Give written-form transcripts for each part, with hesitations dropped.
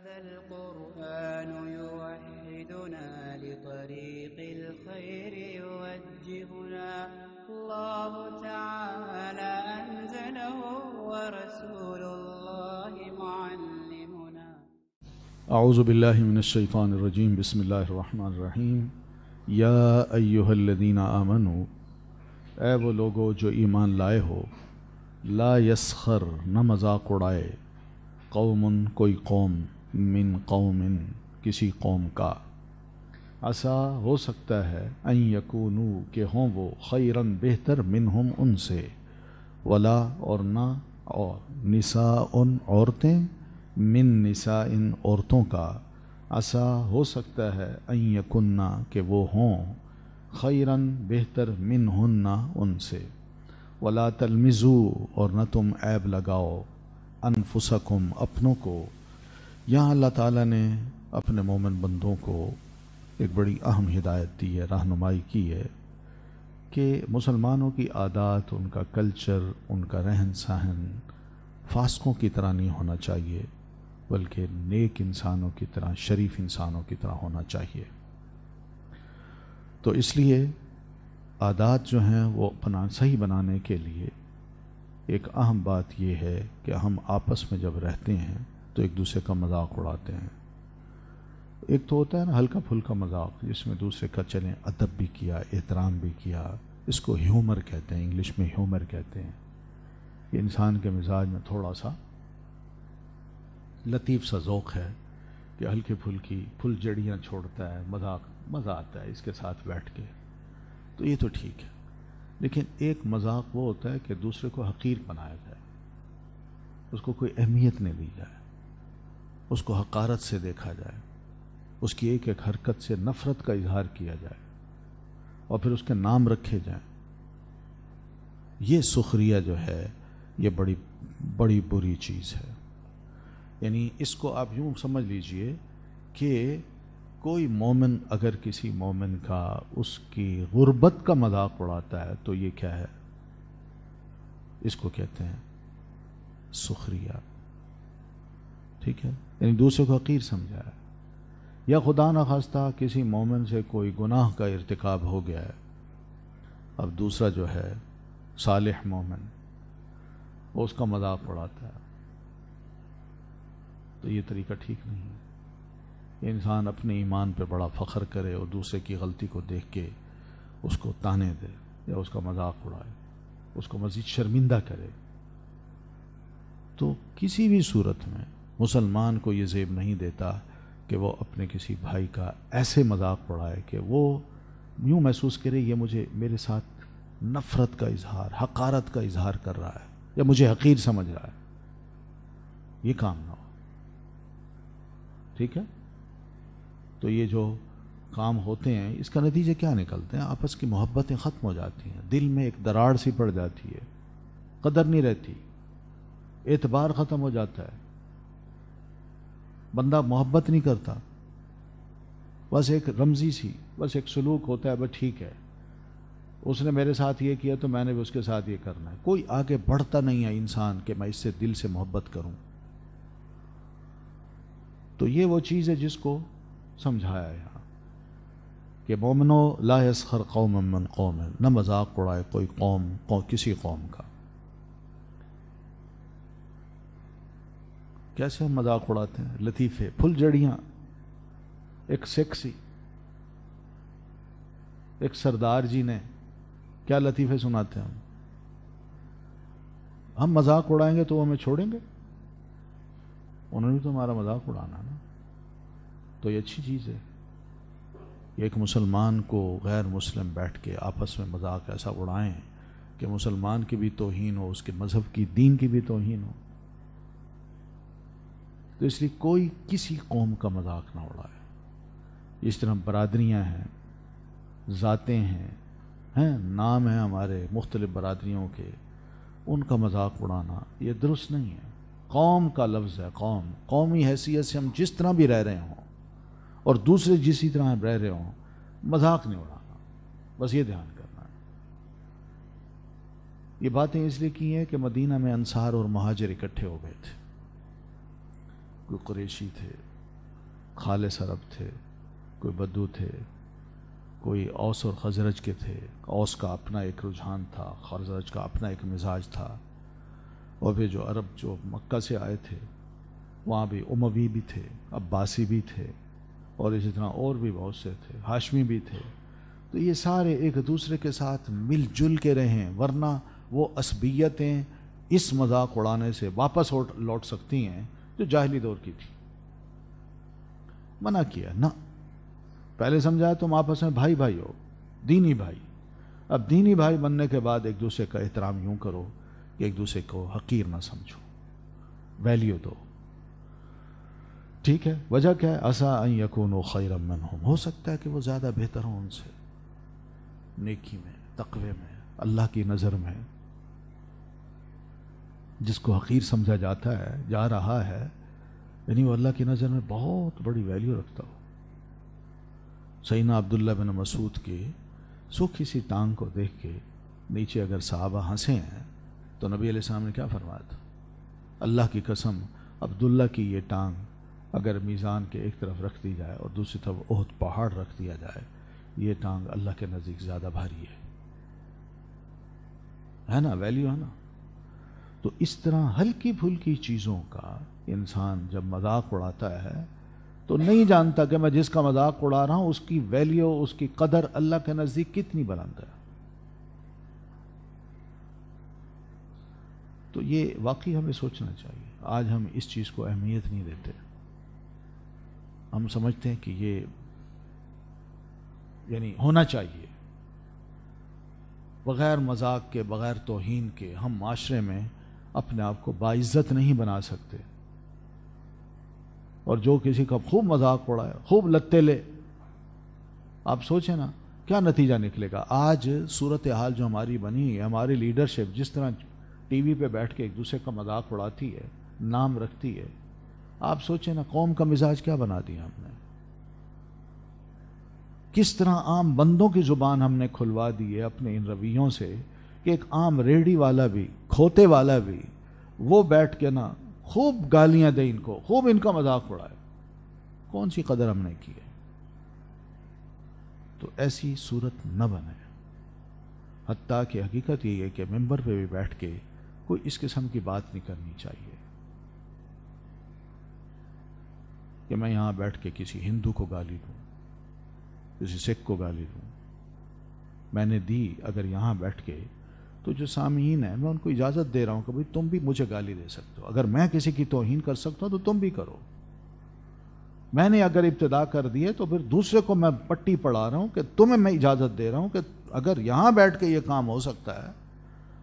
هذا القرآن يوحدنا لطريق الخير يوجهنا الله تعالى أنزله ورسول الله معلمنا. اعوذ باللہ من الشیطان الرجیم بسم اللہ الرحمن الرحیم. یا ایہا الذین آمنوا، اے وہ لوگو جو ایمان لائے ہو، لا یسخر نہ مذاق اڑائے، قوم کوئی قوم، من قوم کسی قوم کا، عسیٰ ہو سکتا ہے، ان یکونوا کہ ہوں وہ، خیراً بہتر، منہم ان سے، ولا اور نہ، اور نساء عورتیں، من نساء عورتوں کا، عسیٰ ہو سکتا ہے، ان یکنہ کہ وہ ہوں، خیراً بہتر، منہن ان سے، ولا تلمزوا اور نہ تم عیب لگاؤ، انفسکم اپنوں کو. یہاں اللہ تعالیٰ نے اپنے مومن بندوں کو ایک بڑی اہم ہدایت دی ہے، رہنمائی کی ہے کہ مسلمانوں کی عادات، ان کا کلچر، ان کا رہن سہن فاسقوں کی طرح نہیں ہونا چاہیے، بلکہ نیک انسانوں کی طرح، شریف انسانوں کی طرح ہونا چاہیے. تو اس لیے عادات جو ہیں وہ اپنا صحیح بنانے کے لیے ایک اہم بات یہ ہے کہ ہم آپس میں جب رہتے ہیں تو ایک دوسرے کا مذاق اڑاتے ہیں. ایک تو ہوتا ہے نا ہلکا پھلکا مذاق، جس میں دوسرے کا چلیں ادب بھی کیا، احترام بھی کیا، اس کو ہیومر کہتے ہیں، انگلش میں ہیومر کہتے ہیں. یہ انسان کے مزاج میں تھوڑا سا لطیف سا ذوق ہے کہ ہلکی پھلکی پھل جڑیاں چھوڑتا ہے، مزہ آتا ہے اس کے ساتھ بیٹھ کے، تو یہ تو ٹھیک ہے. لیکن ایک مذاق وہ ہوتا ہے کہ دوسرے کو حقیر بنایا جائے، اس کو کوئی اہمیت نہیں دی جائے، اس کو حقارت سے دیکھا جائے، اس کی ایک ایک حرکت سے نفرت کا اظہار کیا جائے، اور پھر اس کے نام رکھے جائیں. یہ سخریہ جو ہے یہ بڑی بڑی بری چیز ہے. یعنی اس کو آپ یوں سمجھ لیجئے کہ کوئی مومن اگر کسی مومن کا، اس کی غربت کا مذاق اڑاتا ہے تو یہ کیا ہے؟ اس کو کہتے ہیں سخریہ. ٹھیک ہے، یعنی دوسرے کو حقیر سمجھا ہے. یا خدا نخواستہ کسی مومن سے کوئی گناہ کا ارتکاب ہو گیا ہے، اب دوسرا جو ہے صالح مومن وہ اس کا مذاق اڑاتا ہے، تو یہ طریقہ ٹھیک نہیں ہے. انسان اپنے ایمان پہ بڑا فخر کرے اور دوسرے کی غلطی کو دیکھ کے اس کو تانے دے یا اس کا مذاق اڑائے، اس کو مزید شرمندہ کرے، تو کسی بھی صورت میں مسلمان کو یہ زیب نہیں دیتا کہ وہ اپنے کسی بھائی کا ایسے مذاق اڑائے کہ وہ یوں محسوس کرے یہ میرے ساتھ نفرت کا اظہار، حقارت کا اظہار کر رہا ہے یا مجھے حقیر سمجھ رہا ہے. یہ کام نہ ہو. ٹھیک ہے، تو یہ جو کام ہوتے ہیں اس کا نتیجہ کیا نکلتے ہیں؟ آپس کی محبتیں ختم ہو جاتی ہیں، دل میں ایک دراڑ سی پڑ جاتی ہے، قدر نہیں رہتی، اعتبار ختم ہو جاتا ہے، بندہ محبت نہیں کرتا، بس ایک رمزی سی، بس ایک سلوک ہوتا ہے، بس ٹھیک ہے اس نے میرے ساتھ یہ کیا تو میں نے بھی اس کے ساتھ یہ کرنا ہے. کوئی آگے بڑھتا نہیں ہے انسان کہ میں اس سے دل سے محبت کروں. تو یہ وہ چیز ہے جس کو سمجھایا یہاں کہ مومنو لا یسخر قوم من قوم، نہ مذاق اڑائے کوئی قوم کسی قوم کا. کیسے ہم مذاق اڑاتے ہیں؟ لطیفے، پھل جڑیاں، ایک سیکسی، ایک سردار جی نے کیا لطیفے سناتے ہیں. ہم مذاق اڑائیں گے تو وہ ہمیں چھوڑیں گے؟ انہوں نے تو ہمارا مذاق اڑانا نا. تو یہ اچھی چیز ہے. ایک مسلمان کو غیر مسلم بیٹھ کے آپس میں مذاق ایسا اڑائیں کہ مسلمان کی بھی توہین ہو، اس کے مذہب کی، دین کی بھی توہین ہو. تو اس لیے کوئی کسی قوم کا مذاق نہ اڑائے. اس طرح برادریاں ہیں، ذاتیں ہیں، نام ہیں ہمارے مختلف برادریوں کے، ان کا مذاق اڑانا یہ درست نہیں ہے. قوم کا لفظ ہے، قومی حیثیت سے ہم جس طرح بھی رہ رہے ہوں اور دوسرے جسی طرح ہم رہ رہے ہوں، مذاق نہیں اڑانا، بس یہ دھیان کرنا ہے. یہ باتیں اس لیے کی ہیں کہ مدینہ میں انصار اور مہاجر اکٹھے ہو گئے تھے. کوئی قریشی تھے، خالص عرب تھے، کوئی بدو تھے، کوئی اوس اور خزرج کے تھے. اوس کا اپنا ایک رجحان تھا، خزرج کا اپنا ایک مزاج تھا. اور پھر جو عرب جو مکہ سے آئے تھے وہاں بھی اموی بھی تھے، عباسی بھی تھے، اور اسی طرح اور بھی بہت سے تھے، ہاشمی بھی تھے. تو یہ سارے ایک دوسرے کے ساتھ مل جل کے رہیں، ورنہ وہ عصبیتیں اس مذاق اڑانے سے واپس لوٹ سکتی ہیں جو جاہلی دور کی تھی. منع کیا نہ، پہلے سمجھایا تم آپس میں بھائی بھائی ہو، دینی بھائی. اب دینی بھائی بننے کے بعد ایک دوسرے کا احترام یوں کرو کہ ایک دوسرے کو حقیر نہ سمجھو، ویلیو دو. ٹھیک ہے، وجہ کیا ہے؟ عسیٰ ان یکونوا خیرا منہم، ہو سکتا ہے کہ وہ زیادہ بہتر ہوں ان سے، نیکی میں، تقوی میں، اللہ کی نظر میں. جس کو حقیر سمجھا جاتا ہے، جا رہا ہے، یعنی وہ اللہ کی نظر میں بہت بڑی ویلیو رکھتا ہو. سیدنا عبداللہ بن مسعود کی سوکھی سی ٹانگ کو دیکھ کے نیچے اگر صحابہ ہنسے ہیں تو نبی علیہ السلام نے کیا فرمایا تھا؟ اللہ کی قسم، عبداللہ کی یہ ٹانگ اگر میزان کے ایک طرف رکھ دی جائے اور دوسری طرف احد پہاڑ رکھ دیا جائے، یہ ٹانگ اللہ کے نزدیک زیادہ بھاری ہے نا؟ ویلیو ہے نا؟ تو اس طرح ہلکی پھلکی چیزوں کا انسان جب مذاق اڑاتا ہے تو نہیں جانتا کہ میں جس کا مذاق اڑا رہا ہوں اس کی ویلیو، اس کی قدر اللہ کے نزدیک کتنی بلند ہے. تو یہ واقعی ہمیں سوچنا چاہیے. آج ہم اس چیز کو اہمیت نہیں دیتے. ہم سمجھتے ہیں کہ یہ یعنی ہونا چاہیے. بغیر مذاق کے، بغیر توہین کے ہم معاشرے میں اپنے آپ کو باعزت نہیں بنا سکتے. اور جو کسی کا خوب مذاق اڑائے، خوب لتے لے، آپ سوچیں نا کیا نتیجہ نکلے گا. آج صورتحال جو ہماری بنی ہے، ہماری لیڈرشپ جس طرح ٹی وی پہ بیٹھ کے ایک دوسرے کا مذاق اڑاتی ہے، نام رکھتی ہے، آپ سوچیں نا قوم کا مزاج کیا بنا دیا ہم نے. کس طرح عام بندوں کی زبان ہم نے کھلوا دی ہے اپنے ان رویوں سے کہ ایک عام ریڑھی والا بھی، کھوتے والا بھی، وہ بیٹھ کے نا خوب گالیاں دے ان کو، خوب ان کا مذاق اڑائے. کون سی قدر ہم نے کی ہے؟ تو ایسی صورت نہ بنے. حتیٰ کہ حقیقت یہ ہے کہ ممبر پہ بھی بیٹھ کے کوئی اس قسم کی بات نہیں کرنی چاہیے کہ میں یہاں بیٹھ کے کسی ہندو کو گالی دوں، کسی سکھ کو گالی دوں. میں نے دی اگر یہاں بیٹھ کے تو جو سامعین ہیں میں ان کو اجازت دے رہا ہوں کہ بھئی تم بھی مجھے گالی دے سکتے ہو. اگر میں کسی کی توہین کر سکتا ہوں تو تم بھی کرو. میں نے اگر ابتدا کر دی ہے تو پھر دوسرے کو میں پٹی پڑھا رہا ہوں کہ تمہیں میں اجازت دے رہا ہوں کہ اگر یہاں بیٹھ کے یہ کام ہو سکتا ہے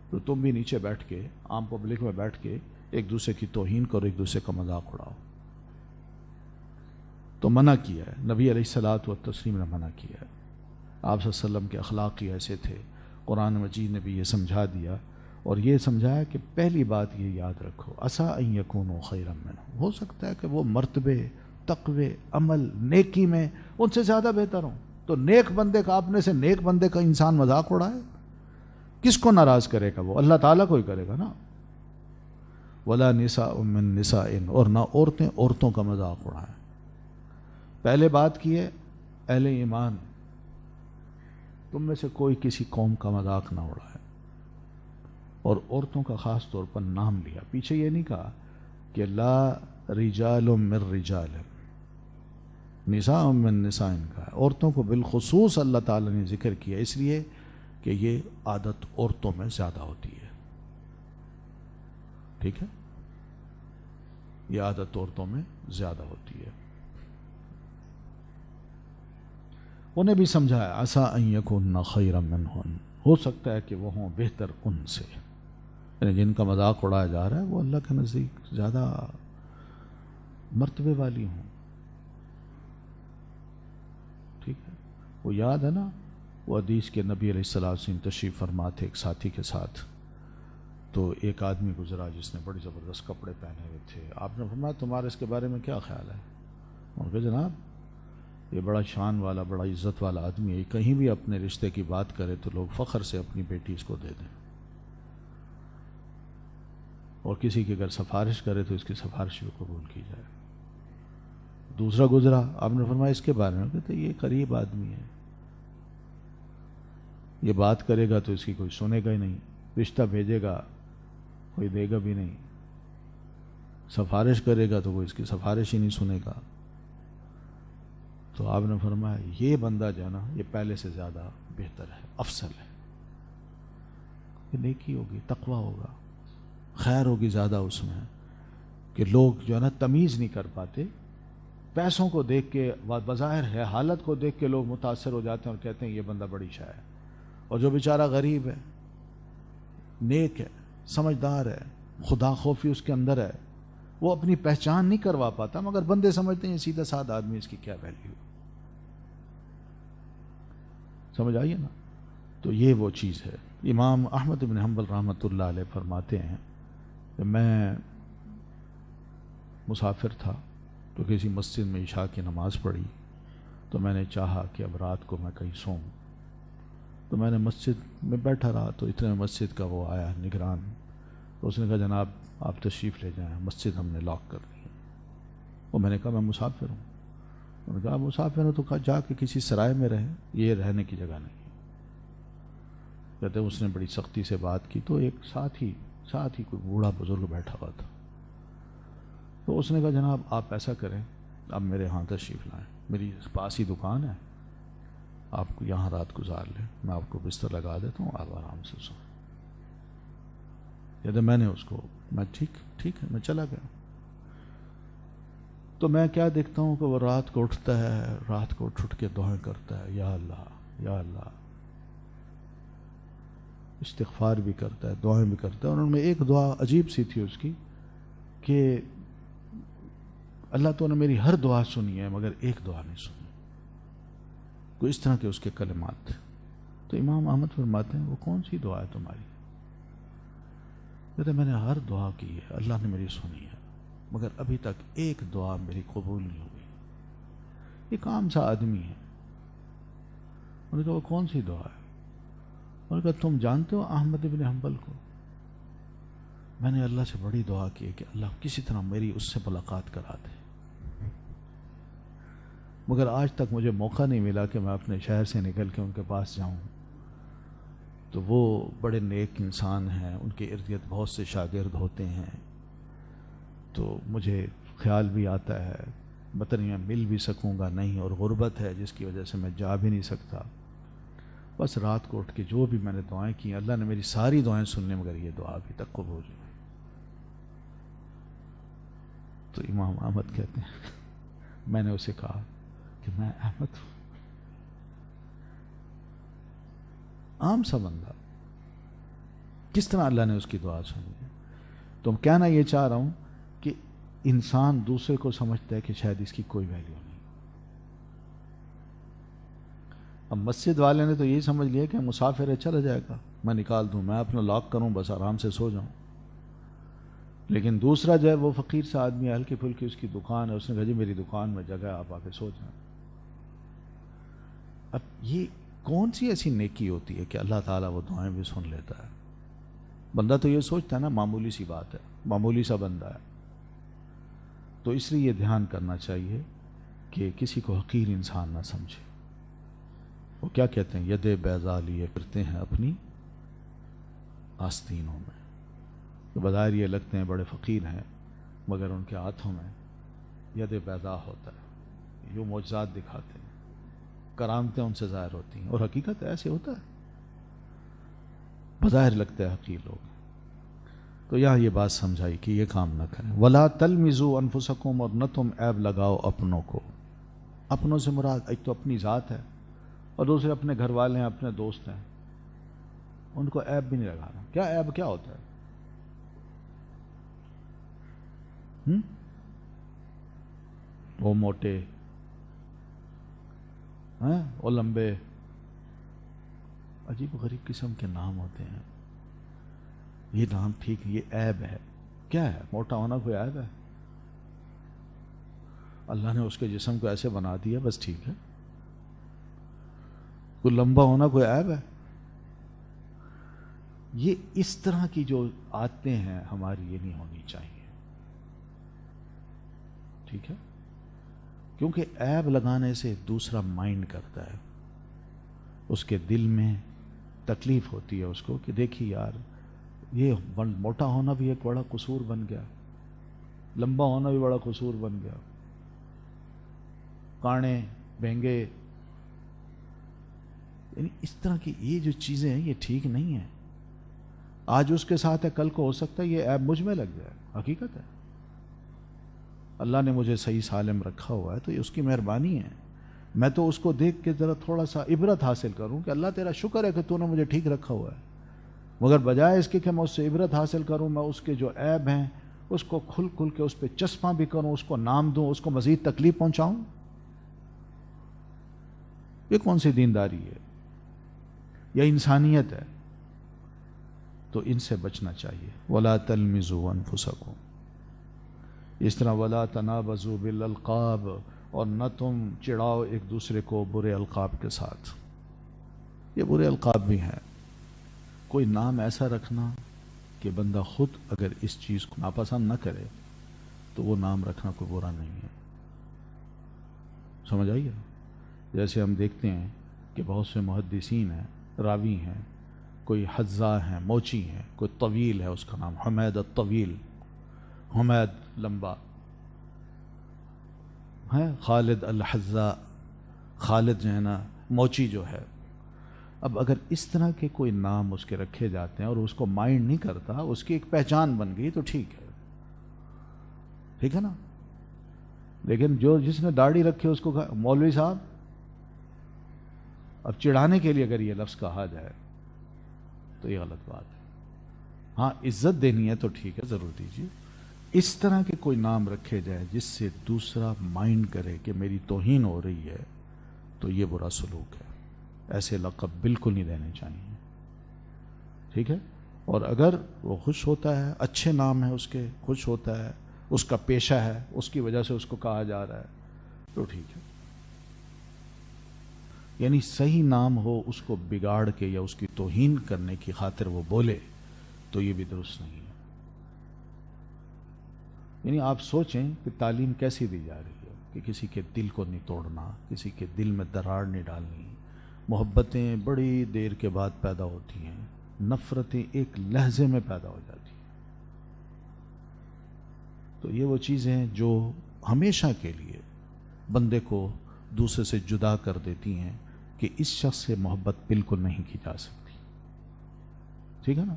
تو تم بھی نیچے بیٹھ کے، عام پبلک میں بیٹھ کے ایک دوسرے کی توہین کرو، ایک دوسرے کا مذاق اڑاؤ. تو منع کیا ہے، نبی علیہ الصلوۃ والتسلیم نے منع کیا ہے. آپ صلی اللہ علیہ وسلم کے اخلاق ہی ایسے تھے. قرآن مجید نے بھی یہ سمجھا دیا اور یہ سمجھایا کہ پہلی بات یہ یاد رکھو، عسیٰ ان یکونوا خیرا منہم، ہو سکتا ہے کہ وہ مرتبے، تقوی، عمل، نیکی میں ان سے زیادہ بہتر ہوں. تو نیک بندے کا، اپنے سے نیک بندے کا انسان مذاق اڑائے، کس کو ناراض کرے گا؟ وہ اللہ تعالیٰ کو ہی کرے گا نا. ولا نساء من نساء، اور نہ عورتیں عورتوں کا مذاق اڑائیں. پہلے بات کی ہے اہل ایمان، تم میں سے کوئی کسی قوم کا مذاق نہ اڑائے. اور عورتوں کا خاص طور پر نام لیا. پیچھے یہ نہیں کہا کہ لا رجال من رجال، نساء من نساء کا ہے. عورتوں کو بالخصوص اللہ تعالیٰ نے ذکر کیا اس لیے کہ یہ عادت عورتوں میں زیادہ ہوتی ہے. ٹھیک ہے، یہ عادت عورتوں میں زیادہ ہوتی ہے. انہیں بھی سمجھایا عسیٰ ان یکون خیرا منہن، ہو سکتا ہے کہ وہ ہوں بہتر ان سے، یعنی جن کا مذاق اڑایا جا رہا ہے وہ اللہ کے نزدیک زیادہ مرتبے والی ہوں. ٹھیک ہے، وہ یاد ہے نا وہ حدیث کے نبی علیہ السلام سے تشریف فرما تھے ایک ساتھی کے ساتھ، تو ایک آدمی گزرا جس نے بڑی زبردست کپڑے پہنے ہوئے تھے. آپ نے فرمایا تمہارے اس کے بارے میں کیا خیال ہے؟ اور کہ جناب یہ بڑا شان والا، بڑا عزت والا آدمی ہے، کہیں بھی اپنے رشتے کی بات کرے تو لوگ فخر سے اپنی بیٹی اس کو دے دیں، اور کسی کی اگر سفارش کرے تو اس کی سفارش بھی قبول کی جائے. دوسرا گزرا، آپ نے فرمایا اس کے بارے میں، کہتے یہ قریب آدمی ہے، یہ بات کرے گا تو اس کی کوئی سنے گا ہی نہیں، رشتہ بھیجے گا کوئی دے گا بھی نہیں، سفارش کرے گا تو کوئی اس کی سفارش ہی نہیں سنے گا۔ تو آپ نے فرمایا یہ بندہ جو ہے نا یہ پہلے سے زیادہ بہتر ہے، افضل ہے، کہ نیکی ہوگی، تقویٰ ہوگا، خیر ہوگی زیادہ اس میں، کہ لوگ جو ہے نا تمیز نہیں کر پاتے، پیسوں کو دیکھ کے بظاہر ہے حالت کو دیکھ کے لوگ متاثر ہو جاتے ہیں اور کہتے ہیں یہ بندہ بڑی شے ہے، اور جو بیچارہ غریب ہے، نیک ہے، سمجھدار ہے، خدا خوفی اس کے اندر ہے، وہ اپنی پہچان نہیں کروا پاتا، مگر بندے سمجھتے ہیں سیدھا سادہ آدمی، اس کی کیا ویلیو، سمجھ آئیے نا۔ تو یہ وہ چیز ہے۔ امام احمد بن حنبل رحمۃ اللہ علیہ فرماتے ہیں کہ میں مسافر تھا تو کسی مسجد میں عشاء کی نماز پڑھی، تو میں نے چاہا کہ اب رات کو میں کہیں سوؤں، تو میں نے مسجد میں بیٹھا رہا، تو اتنے میں مسجد کا وہ آیا نگران، تو اس نے کہا جناب آپ تشریف لے جائیں، مسجد ہم نے لاک کر دی ہے۔ اور میں نے کہا میں مسافر ہوں۔ انہوں نے کہا مسافر ہو تو کہا جا کے کسی سرائے میں رہیں، یہ رہنے کی جگہ نہیں۔ کہتے اس نے بڑی سختی سے بات کی، تو ایک ساتھ ہی کوئی بوڑھا بزرگ بیٹھا ہوا تھا، تو اس نے کہا جناب آپ ایسا کریں، آپ میرے ہاں تشریف لائیں، میری پاس ہی دکان ہے، آپ کو یہاں رات گزار لیں، میں آپ کو بستر لگا دیتا ہوں، آپ آرام سے سوئیں۔ کہتے میں نے اس کو میں ٹھیک ہے میں چلا گیا۔ تو میں کیا دیکھتا ہوں کہ وہ رات کو اٹھتا ہے، رات کو اٹھ کے دعائیں کرتا ہے، یا اللہ یا اللہ، استغفار بھی کرتا ہے، دعائیں بھی کرتا ہے۔ اور ان میں ایک دعا عجیب سی تھی اس کی کہ اللہ تو نے میری ہر دعا سنی ہے مگر ایک دعا نہیں سنی، کوئی اس طرح کے اس کے کلمات تھے۔ تو امام احمد فرماتے ہیں وہ کون سی دعا ہے تمہاری؟ کہتے میں نے ہر دعا کی ہے، اللہ نے میری سنی ہے، مگر ابھی تک ایک دعا میری قبول نہیں ہوئی۔ ایک عام سا آدمی ہے۔ انہوں نے کہا وہ کون سی دعا ہے؟ انہوں نے کہا تم جانتے ہو احمد بن حنبل کو؟ میں نے اللہ سے بڑی دعا کی کہ اللہ کسی طرح میری اس سے ملاقات کرا دے، مگر آج تک مجھے موقع نہیں ملا کہ میں اپنے شہر سے نکل کے ان کے پاس جاؤں۔ تو وہ بڑے نیک انسان ہیں، ان کے ارد گرد بہت سے شاگرد ہوتے ہیں، تو مجھے خیال بھی آتا ہے پتہ نہیں میں مل بھی سکوں گا نہیں، اور غربت ہے جس کی وجہ سے میں جا بھی نہیں سکتا۔ بس رات کو اٹھ کے جو بھی میں نے دعائیں کی اللہ نے میری ساری دعائیں سن لی، مگر یہ دعا ابھی تک قبول نہیں۔ تو امام احمد کہتے ہیں میں نے اسے کہا کہ میں احمد ہوں، عام سا بندہ، کس طرح اللہ نے اس کی دعا سنی ہے۔ تو کہنا یہ چاہ رہا ہوں کہ انسان دوسرے کو سمجھتا ہے کہ شاید اس کی کوئی ویلیو نہیں۔ اب مسجد والے نے تو یہی سمجھ لیا کہ مسافر ہے چلا جائے گا، میں نکال دوں، میں اپنا لاک کروں، بس آرام سے سو جاؤں۔ لیکن دوسرا جو ہے وہ فقیر سا آدمی، ہلکی پھلکی اس کی دکان ہے، اس نے کہا جی میری دکان میں جگہ ہے، آپ آ کے سو جائیں۔ اب یہ کون سی ایسی نیکی ہوتی ہے کہ اللہ تعالیٰ وہ دعائیں بھی سن لیتا ہے؟ بندہ تو یہ سوچتا ہے نا معمولی سی بات ہے، معمولی سا بندہ ہے۔ تو اس لیے یہ دھیان کرنا چاہیے کہ کسی کو حقیر انسان نہ سمجھے۔ وہ کیا کہتے ہیں، ید بیضا لیے پھرتے ہیں اپنی آستینوں میں، تو بظاہر یہ لگتے ہیں بڑے فقیر ہیں، مگر ان کے ہاتھوں میں ید بیضا ہوتا ہے، یوں معجزات دکھاتے ہیں، کرامتیں ان سے ظاہر ہوتی ہیں، اور حقیقت ایسے ہوتا ہے، بظاہر لگتا ہے حقیر لوگ۔ تو یہاں یہ بات سمجھائی کہ یہ کام نہ کریں۔ وَلَا تَلْمِزُوا أَنفُسَكُمْ، اور نہ تم عیب لگاؤ اپنوں کو۔ اپنوں سے مراد ایک تو اپنی ذات ہے، اور دوسرے اپنے گھر والے ہیں، اپنے دوست ہیں، ان کو عیب بھی نہیں لگانا۔ کیا عیب کیا ہوتا ہے؟ وہ موٹے ہیں، وہ لمبے، عجیب و غریب قسم کے نام ہوتے ہیں۔ یہ نام ٹھیک، یہ عیب ہے؟ کیا ہے موٹا ہونا؟ کوئی عیب ہے؟ اللہ نے اس کے جسم کو ایسے بنا دیا بس ٹھیک ہے۔ کوئی لمبا ہونا کوئی عیب ہے؟ یہ اس طرح کی جو عادتیں ہیں ہماری، یہ نہیں ہونی چاہیے، ٹھیک ہے؟ کیونکہ عیب لگانے سے دوسرا مائنڈ کرتا ہے، اس کے دل میں تکلیف ہوتی ہے اس کو کہ دیکھی یار یہ موٹا ہونا بھی ایک بڑا قصور بن گیا، لمبا ہونا بھی بڑا قصور بن گیا، کانے بہنگے، یعنی اس طرح کی یہ جو چیزیں ہیں یہ ٹھیک نہیں ہیں. آج اس کے ساتھ ہے، کل کو ہو سکتا ہے یہ عیب مجھ میں لگ جائے. حقیقت ہے اللہ نے مجھے صحیح سالم رکھا ہوا ہے تو یہ اس کی مہربانی ہے. میں تو اس کو دیکھ کے ذرا تھوڑا سا عبرت حاصل کروں کہ اللہ تیرا شکر ہے کہ تو نے مجھے ٹھیک رکھا ہوا ہے، مگر بجائے اس کے کہ میں اس سے عبرت حاصل کروں، میں اس کے جو عیب ہیں اس کو کھل کھل کے اس پہ چسپاں بھی کروں، اس کو نام دوں، اس کو مزید تکلیف پہنچاؤں. یہ کون سی دینداری ہے یا انسانیت ہے؟ تو ان سے بچنا چاہیے. وَلَا تَلْمِزُوا أَنفُسَكُمْ، اس طرح وَلَا تَنَابَزُوا بِالْأَلْقَابِ، اور نہ تم چڑھاؤ ایک دوسرے کو برے القاب کے ساتھ. یہ برے القاب بھی ہیں. کوئی نام ایسا رکھنا کہ بندہ خود اگر اس چیز کو ناپسند نہ کرے تو وہ نام رکھنا کوئی برا نہیں ہے. سمجھ آئیے؟ جیسے ہم دیکھتے ہیں کہ بہت سے محدثین ہیں، راوی ہیں، کوئی حذا ہیں، موچی ہیں، کوئی طویل ہے اس کا نام حمید الطویل، حمید لمبا ہے، خالد الحذا، خالد جو ہے نا موچی جو ہے. اب اگر اس طرح کے کوئی نام اس کے رکھے جاتے ہیں اور اس کو مائنڈ نہیں کرتا، اس کی ایک پہچان بن گئی تو ٹھیک ہے، ٹھیک ہے نا. لیکن جس نے داڑھی رکھی اس کو مولوی صاحب، اب چڑھانے کے لیے اگر یہ لفظ کہا جائے تو یہ غلط بات ہے. ہاں عزت دینی ہے تو ٹھیک ہے، ضرور دیجیے. اس طرح کے کوئی نام رکھے جائے جس سے دوسرا مائنڈ کرے کہ میری توہین ہو رہی ہے تو یہ برا سلوک ہے. ایسے لقب بالکل نہیں دینے چاہیے، ٹھیک ہے. اور اگر وہ خوش ہوتا ہے، اچھے نام ہے اس کے، خوش ہوتا ہے، اس کا پیشہ ہے، اس کی وجہ سے اس کو کہا جا رہا ہے تو ٹھیک ہے. یعنی صحیح نام ہو، اس کو بگاڑ کے یا اس کی توہین کرنے کی خاطر وہ بولے تو یہ بھی درست نہیں ہے. یعنی آپ سوچیں کہ تعلیم کیسی دی جا رہی ہے کہ کسی کے دل کو نہیں توڑنا، کسی کے دل میں دراڑ نہیں ڈالنی. محبتیں بڑی دیر کے بعد پیدا ہوتی ہیں، نفرتیں ایک لہجے میں پیدا ہو جاتی ہیں. تو یہ وہ چیزیں ہیں جو ہمیشہ کے لیے بندے کو دوسرے سے جدا کر دیتی ہیں کہ اس شخص سے محبت بالکل نہیں کی جا سکتی. ٹھیک ہے نا.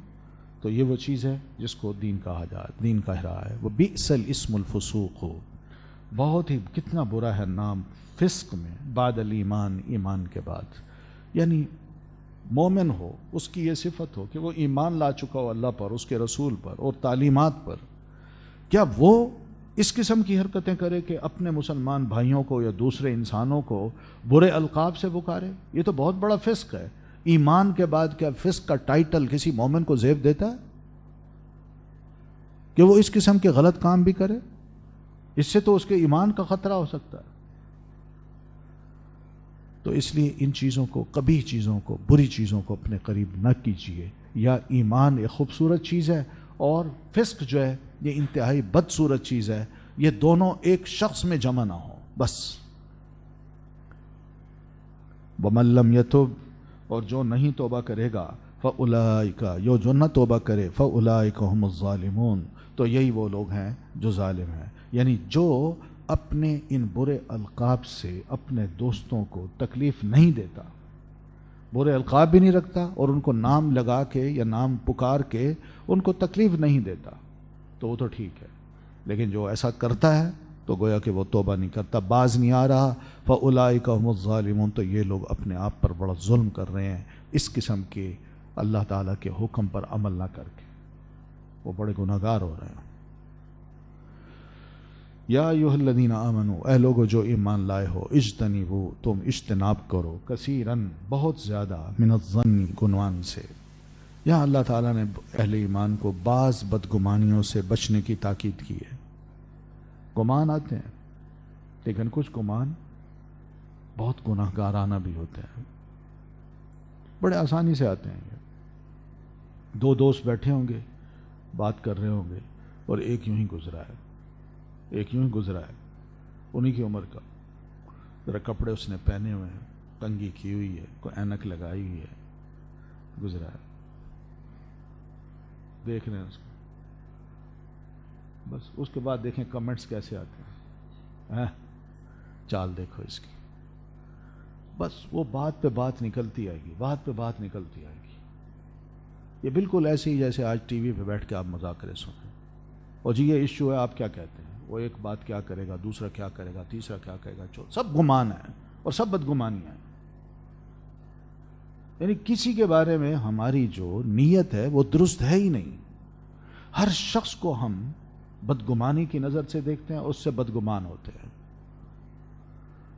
تو یہ وہ چیز ہے جس کو دین کہا دین کہہ رہا ہے. وہ بئس الاسم الفسوق ہو، بہت ہی کتنا برا ہے نام فسق میں بعد الایمان، ایمان کے بعد. یعنی مومن ہو، اس کی یہ صفت ہو کہ وہ ایمان لا چکا ہو اللہ پر، اس کے رسول پر اور تعلیمات پر، کیا وہ اس قسم کی حرکتیں کرے کہ اپنے مسلمان بھائیوں کو یا دوسرے انسانوں کو برے القاب سے پکارے؟ یہ تو بہت بڑا فسق ہے. ایمان کے بعد کیا فسق کا ٹائٹل کسی مومن کو زیب دیتا ہے کہ وہ اس قسم کے غلط کام بھی کرے؟ اس سے تو اس کے ایمان کا خطرہ ہو سکتا ہے. تو اس لیے ان چیزوں کو، قبیح چیزوں کو، بری چیزوں کو اپنے قریب نہ کیجیے. یا ایمان ایک خوبصورت چیز ہے اور فسق جو ہے یہ انتہائی بدصورت چیز ہے. یہ دونوں ایک شخص میں جمع نہ ہو بس. وَمَن لَّمْ يَتُبْ، اور جو نہیں توبہ کرے گا، فَأُولَٰئِکَ، جو نہ توبہ کرے، فَأُولَٰئِکَ هُمُ الظَّالِمُونَ، تو یہی وہ لوگ ہیں جو ظالم ہیں. یعنی جو اپنے ان برے القاب سے اپنے دوستوں کو تکلیف نہیں دیتا، برے القاب بھی نہیں رکھتا اور ان کو نام لگا کے یا نام پکار کے ان کو تکلیف نہیں دیتا تو وہ تو ٹھیک ہے. لیکن جو ایسا کرتا ہے تو گویا کہ وہ توبہ نہیں کرتا، باز نہیں آ رہا. فَأُولَٰئِکَ هُمُ الظَّالِمُونَ، تو یہ لوگ اپنے آپ پر بڑا ظلم کر رہے ہیں اس قسم کے اللہ تعالیٰ کے حکم پر عمل نہ کر کے. وہ بڑے گناہگار ہو رہے ہیں. یا ایھا الذین آمنوا، اے لوگو جو ایمان لائے ہو، اجتنبوا، تم اجتناب کرو، کثیراً، بہت زیادہ، من الظن، گمان سے. یہاں اللہ تعالیٰ نے اہل ایمان کو بعض بدگمانیوں سے بچنے کی تاکید کی ہے. گمان آتے ہیں لیکن کچھ گمان بہت گناہگارانہ بھی ہوتے ہیں، بڑے آسانی سے آتے ہیں. دو دوست بیٹھے ہوں گے، بات کر رہے ہوں گے اور ایک یوں ہی گزرا ہے، انہی کی عمر کا، ذرا کپڑے اس نے پہنے ہوئے ہیں، کنگھی کی ہوئی ہے، کوئی اینک لگائی ہوئی ہے، گزرا ہے، دیکھ رہے ہیں اس کو، بس اس کے بعد دیکھیں کمنٹس کیسے آتے ہیں، چال دیکھو اس کی، بس وہ بات پہ بات نکلتی آئے گی، بات پہ بات نکلتی آئے گی. یہ بالکل ایسے ہی جیسے آج ٹی وی پہ بیٹھ کے آپ مذاکرے سنیں، اور جی یہ ایشو ہے، آپ کیا کہتے ہیں، وہ ایک بات کیا کرے گا، دوسرا کیا کرے گا، تیسرا کیا کرے گا، سب گمان ہے اور سب بدگمانیاں ہیں. یعنی کسی کے بارے میں ہماری جو نیت ہے وہ درست ہے ہی نہیں. ہر شخص کو ہم بدگمانی کی نظر سے دیکھتے ہیں، اس سے بدگمان ہوتے ہیں.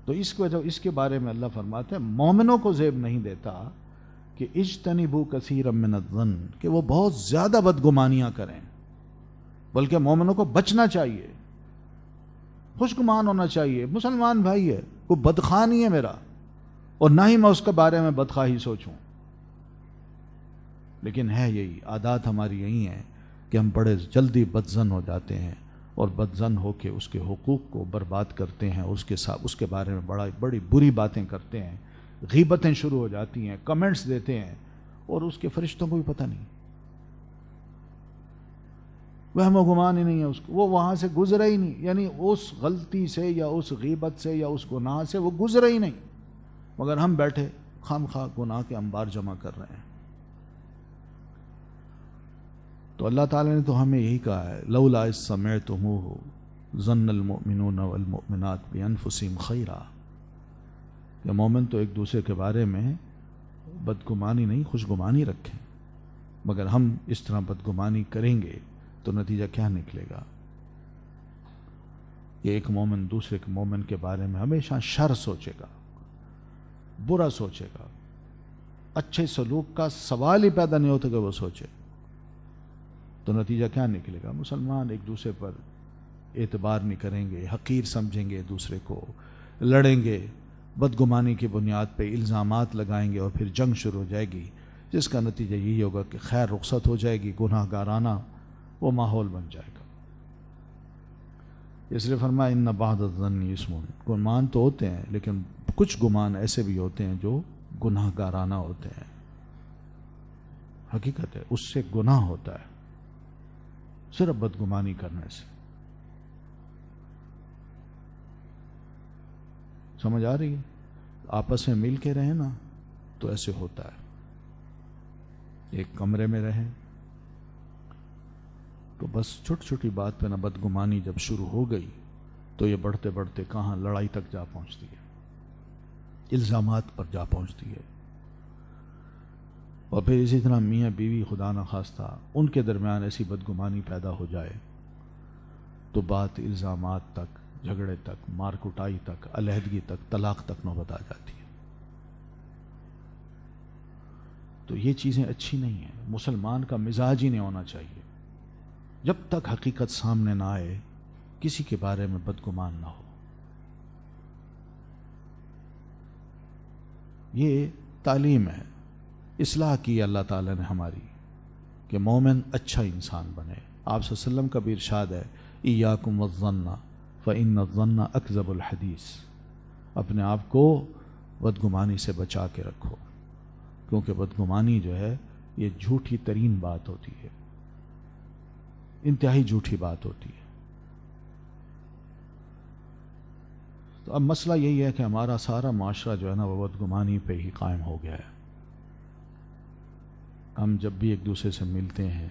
تو اس کی وجہ اس کے بارے میں اللہ فرماتے ہیں مومنوں کو زیب نہیں دیتا کہ اجتنبوا کثیرا من الظن، کہ وہ بہت زیادہ بدگمانیاں کریں، بلکہ مومنوں کو بچنا چاہیے، خوش گمان ہونا چاہیے. مسلمان بھائی ہے، کوئی بدخواہ نہیں ہے میرا، اور نہ ہی میں اس کے بارے میں بدخواہی سوچوں، لیکن ہے یہی عادات ہماری یہی ہیں کہ ہم بڑے جلدی بدظن ہو جاتے ہیں، اور بدظن ہو کے اس کے حقوق کو برباد کرتے ہیں، اس کے بارے میں بڑی بری باتیں کرتے ہیں، غیبتیں شروع ہو جاتی ہیں، کمنٹس دیتے ہیں، اور اس کے فرشتوں کو بھی پتہ نہیں، وہم و گمان ہی نہیں ہے اس کو، وہ وہاں سے گزرا ہی نہیں، یعنی اس غلطی سے یا اس غیبت سے یا اس گناہ سے وہ گزرا ہی نہیں، مگر ہم بیٹھے خام خواہ گناہ کے انبار جمع کر رہے ہیں. تو اللہ تعالیٰ نے تو ہمیں یہی کہا ہے لولا اذ سمعتموہ ظن المؤمنون والمؤمنات بانفسہم خیرا، کہ مومن تو ایک دوسرے کے بارے میں بدگمانی نہیں خوشگمانی رکھیں، مگر ہم اس طرح بدگمانی کریں گے تو نتیجہ کیا نکلے گا کہ ایک مومن دوسرے کے مومن کے بارے میں ہمیشہ شر سوچے گا، برا سوچے گا، اچھے سلوک کا سوال ہی پیدا نہیں ہوتا کہ وہ سوچے، تو نتیجہ کیا نکلے گا؟ مسلمان ایک دوسرے پر اعتبار نہیں کریں گے، حقیر سمجھیں گے، دوسرے کو لڑیں گے، بدگمانی کی بنیاد پہ الزامات لگائیں گے، اور پھر جنگ شروع ہو جائے گی، جس کا نتیجہ یہی ہوگا کہ خیر رخصت ہو جائے گی، گناہ گارانہ وہ ماحول بن جائے گا. اس لیے فرمایا ان بعض الظن اسم، گمان تو ہوتے ہیں لیکن کچھ گمان ایسے بھی ہوتے ہیں جو گناہ گارانہ ہوتے ہیں. حقیقت ہے اس سے گناہ ہوتا ہے صرف بدگمانی کرنے سے. سمجھ آ رہی ہے؟ آپس میں مل کے رہیں نا تو ایسے ہوتا ہے. ایک کمرے میں رہیں تو بس چھوٹی چھوٹی بات پہ نہ بدگمانی جب شروع ہو گئی تو یہ بڑھتے بڑھتے کہاں لڑائی تک جا پہنچتی ہے، الزامات پر جا پہنچتی ہے. اور پھر اسی طرح میاں بیوی خدا نخواستہ ان کے درمیان ایسی بدگمانی پیدا ہو جائے تو بات الزامات تک، جھگڑے تک، مار کٹائی تک، علیحدگی تک، طلاق تک نوبت آ جاتی ہے. تو یہ چیزیں اچھی نہیں ہیں. مسلمان کا مزاج ہی نہیں ہونا چاہیے جب تک حقیقت سامنے نہ آئے کسی کے بارے میں بدگمان نہ ہو. یہ تعلیم ہے، اصلاح کی اللہ تعالیٰ نے ہماری کہ مومن اچھا انسان بنے. آپ صلی اللہ علیہ وسلم کا بھی ارشاد ہے ایاکم والظن فإن الظن اکذب الحدیث، اپنے آپ کو بدگمانی سے بچا کے رکھو، کیونکہ بدگمانی جو ہے یہ جھوٹی ترین بات ہوتی ہے، انتہائی جھوٹی بات ہوتی ہے. تو اب مسئلہ یہی ہے کہ ہمارا سارا معاشرہ جو ہے نا وہ بدگمانی پہ ہی قائم ہو گیا ہے. ہم جب بھی ایک دوسرے سے ملتے ہیں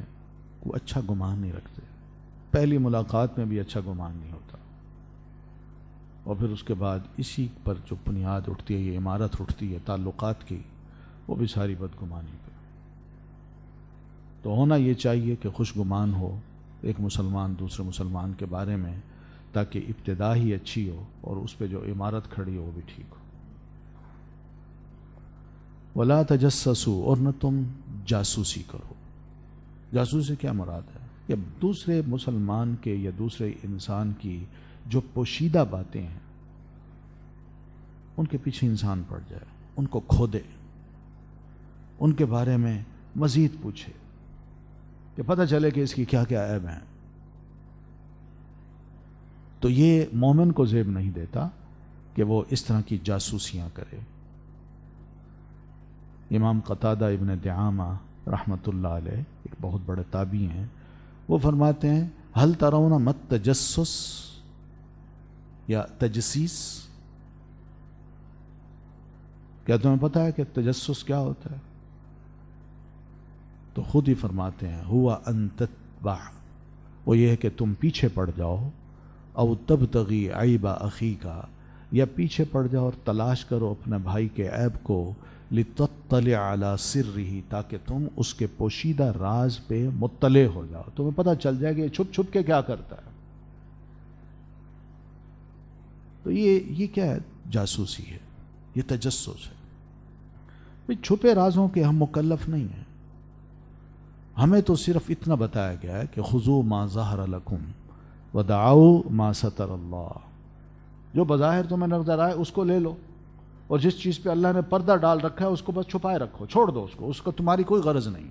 کوئی اچھا گمان نہیں رکھتے، پہلی ملاقات میں بھی اچھا گمان نہیں ہوتا، اور پھر اس کے بعد اسی پر جو بنیاد اٹھتی ہے، یہ عمارت اٹھتی ہے تعلقات کی، وہ بھی ساری بدگمانی پہ. تو ہونا یہ چاہیے کہ خوش گمان ہو ایک مسلمان دوسرے مسلمان کے بارے میں، تاکہ ابتدا ہی اچھی ہو اور اس پہ جو عمارت کھڑی ہو وہ بھی ٹھیک ہو. وَلَا تَجَسَّسُوا، اور نہ تم جاسوسی کرو. جاسوسی کیا مراد ہے؟ کہ دوسرے مسلمان کے یا دوسرے انسان کی جو پوشیدہ باتیں ہیں ان کے پیچھے انسان پڑ جائے، ان کو کھودے، ان کے بارے میں مزید پوچھے کہ پتہ چلے کہ اس کی کیا کیا عیب ہیں. تو یہ مومن کو زیب نہیں دیتا کہ وہ اس طرح کی جاسوسیاں کرے۔ امام قتادہ ابن دعامہ رحمۃ اللہ علیہ ایک بہت بڑے تابعی ہیں، وہ فرماتے ہیں ہل ترون مت تجسس یا تجسیس، کیا تمہیں پتہ ہے کہ تجسس کیا ہوتا ہے؟ تو خود ہی فرماتے ہیں ہوا ان تتبع، وہ یہ ہے کہ تم پیچھے پڑ جاؤ، او تبتغی عیب اخیکا، یا پیچھے پڑ جاؤ اور تلاش کرو اپنے بھائی کے عیب کو، لتطلع علی سرہ، تاکہ تم اس کے پوشیدہ راز پہ مطلع ہو جاؤ، تمہیں پتہ چل جائے کہ یہ چھپ چھپ کے کیا کرتا ہے۔ تو یہ کیا ہے؟ جاسوسی ہے، یہ تجسس ہے۔ بھئی چھپے رازوں کے ہم مکلف نہیں ہیں، ہمیں تو صرف اتنا بتایا گیا ہے کہ خذوا ما ظہر لکم ودعوا ما ستر اللہ، جو بظاہر تمہیں نظر آئے اس کو لے لو، اور جس چیز پہ اللہ نے پردہ ڈال رکھا ہے اس کو بس چھپائے رکھو، چھوڑ دو اس کو تمہاری کوئی غرض نہیں۔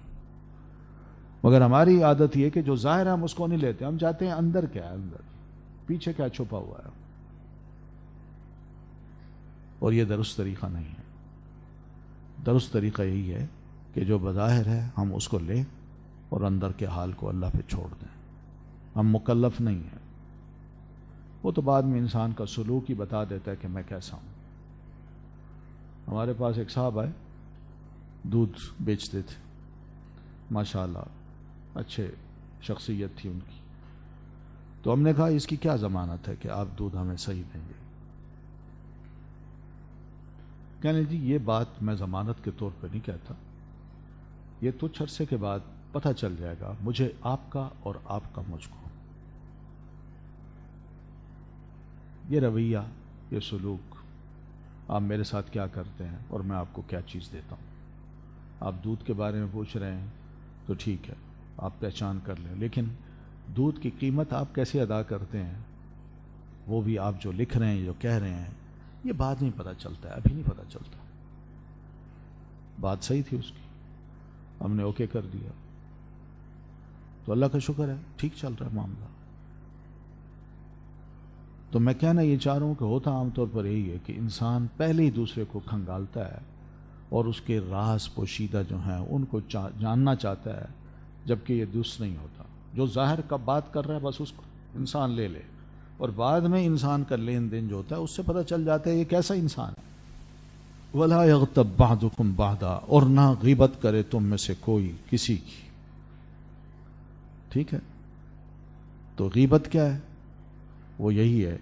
مگر ہماری عادت یہ کہ جو ظاہر ہے ہم اس کو نہیں لیتے، ہم چاہتے ہیں اندر کیا ہے، اندر پیچھے کیا چھپا ہوا ہے، اور یہ درست طریقہ نہیں ہے۔ درست طریقہ یہی ہے کہ جو بظاہر ہے ہم اس کو لیں اور اندر کے حال کو اللہ پہ چھوڑ دیں، ہم مکلف نہیں ہیں۔ وہ تو بعد میں انسان کا سلوک ہی بتا دیتا ہے کہ میں کیسا ہوں۔ ہمارے پاس ایک صاحب آئے، دودھ بیچتے تھے، ماشاءاللہ اچھے شخصیت تھی ان کی، تو ہم نے کہا اس کی کیا ضمانت ہے کہ آپ دودھ ہمیں صحیح دیں گے؟ کہنے جی یہ بات میں ضمانت کے طور پہ نہیں کہتا، یہ کچھ عرصے کے بعد پتہ چل جائے گا مجھے آپ کا اور آپ کا مجھ کو۔ یہ رویہ، یہ سلوک، آپ میرے ساتھ کیا کرتے ہیں اور میں آپ کو کیا چیز دیتا ہوں؟ آپ دودھ کے بارے میں پوچھ رہے ہیں تو ٹھیک ہے، آپ پہچان کر لیں، لیکن دودھ کی قیمت آپ کیسے ادا کرتے ہیں، وہ بھی آپ جو لکھ رہے ہیں، جو کہہ رہے ہیں، یہ بات نہیں پتہ چلتا ہے، ابھی نہیں پتہ چلتا۔ بات صحیح تھی اس کی، ہم نے اوکے کر دیا، تو اللہ کا شکر ہے ٹھیک چل رہا ہے معاملہ۔ تو میں کہنا یہ چاہ رہا ہوں کہ ہوتا عام طور پر یہی ہے کہ انسان پہلے ہی دوسرے کو کھنگالتا ہے اور اس کے راز پوشیدہ جو ہیں ان کو جاننا چاہتا ہے، جبکہ یہ درست نہیں ہوتا۔ جو ظاہر کا بات کر رہا ہے بس اس کو انسان لے لے، اور بعد میں انسان کا لین دین جو ہوتا ہے اس سے پتہ چل جاتا ہے یہ کیسا انسان ہے۔ وَلَا يَغْتَبْ بَعْضُكُمْ بَعْضًا، اور نہ غیبت کرے تم میں سے کوئی کسی کی، ٹھیک ہے؟ تو غیبت کیا ہے؟ وہ یہی ہے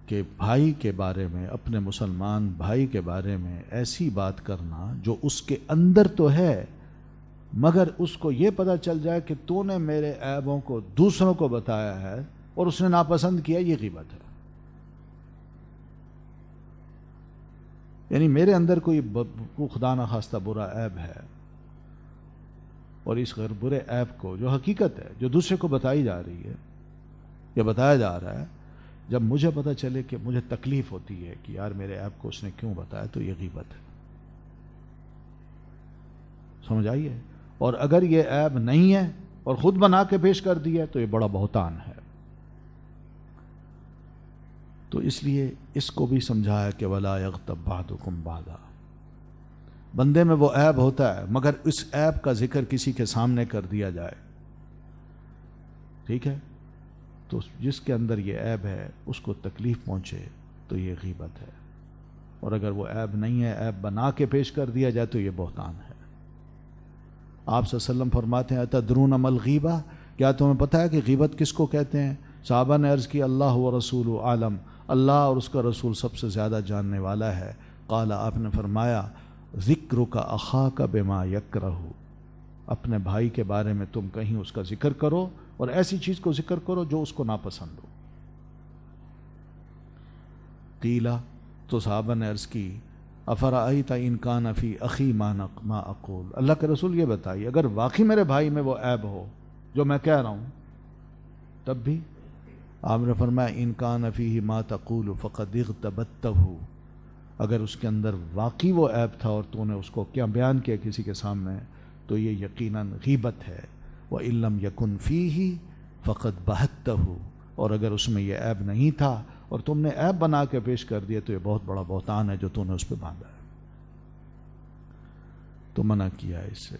کہ بھائی کے بارے میں، اپنے مسلمان بھائی کے بارے میں ایسی بات کرنا جو اس کے اندر تو ہے، مگر اس کو یہ پتہ چل جائے کہ تو نے میرے عیبوں کو دوسروں کو بتایا ہے اور اس نے ناپسند کیا، یہ غیبت ہے۔ یعنی میرے اندر کوئی خدا نخواستہ برا عیب ہے، اور اس غیر برے عیب کو جو حقیقت ہے، جو دوسرے کو بتائی جا رہی ہے یا بتایا جا رہا ہے، جب مجھے پتہ چلے کہ مجھے تکلیف ہوتی ہے کہ یار میرے عیب کو اس نے کیوں بتایا، تو یہ غیبت ہے۔ سمجھ آئیے؟ اور اگر یہ عیب نہیں ہے اور خود بنا کے پیش کر دیا تو یہ بڑا بہتان ہے۔ تو اس لیے اس کو بھی سمجھایا کہ وَلَا يَغْتَبْ بَعْضُكُمْ بَعْضًا، بندے میں وہ عیب ہوتا ہے مگر اس عیب کا ذکر کسی کے سامنے کر دیا جائے، ٹھیک ہے؟ تو جس کے اندر یہ عیب ہے اس کو تکلیف پہنچے تو یہ غیبت ہے، اور اگر وہ عیب نہیں ہے، عیب بنا کے پیش کر دیا جائے تو یہ بہتان ہے۔ آپ صلی اللہ علیہ وسلم فرماتے ہیں اتدرون ما الغیبہ، کیا تمہیں پتہ ہے کہ غیبت کس کو کہتے ہیں؟ صحابہ نے عرض کی اللہ و رسول عالم، اللہ اور اس کا رسول سب سے زیادہ جاننے والا ہے۔ قال، آپ نے فرمایا ذکرک اخاک بما یکرہ، اپنے بھائی کے بارے میں تم کہیں اس کا ذکر کرو اور ایسی چیز کو ذکر کرو جو اس کو ناپسند ہو۔ قیلا، تو صحابہ نے عرض کی افرأیت ان کان فی اخی ما اقول، اللہ کے رسول یہ بتائیے اگر واقعی میرے بھائی میں وہ عیب ہو جو میں کہہ رہا ہوں تب بھی؟ آپ نے فرمایا ان کان فیہ ما تقول فقد اغتبتہ، اگر اس کے اندر واقعی وہ عیب تھا اور تو نے اس کو کیا بیان کیا کسی کے سامنے، تو یہ یقیناً غیبت ہے۔ وَإِن لَّمْ يَكُنْ فِيهِ فَقَدْ بَهَتَّهُ، اور اگر اس میں یہ عیب نہیں تھا اور تم نے عیب بنا کے پیش کر دیا تو یہ بہت بڑا بہتان ہے جو تم نے اس پہ باندھا ہے. تو منع کیا ہے اس سے.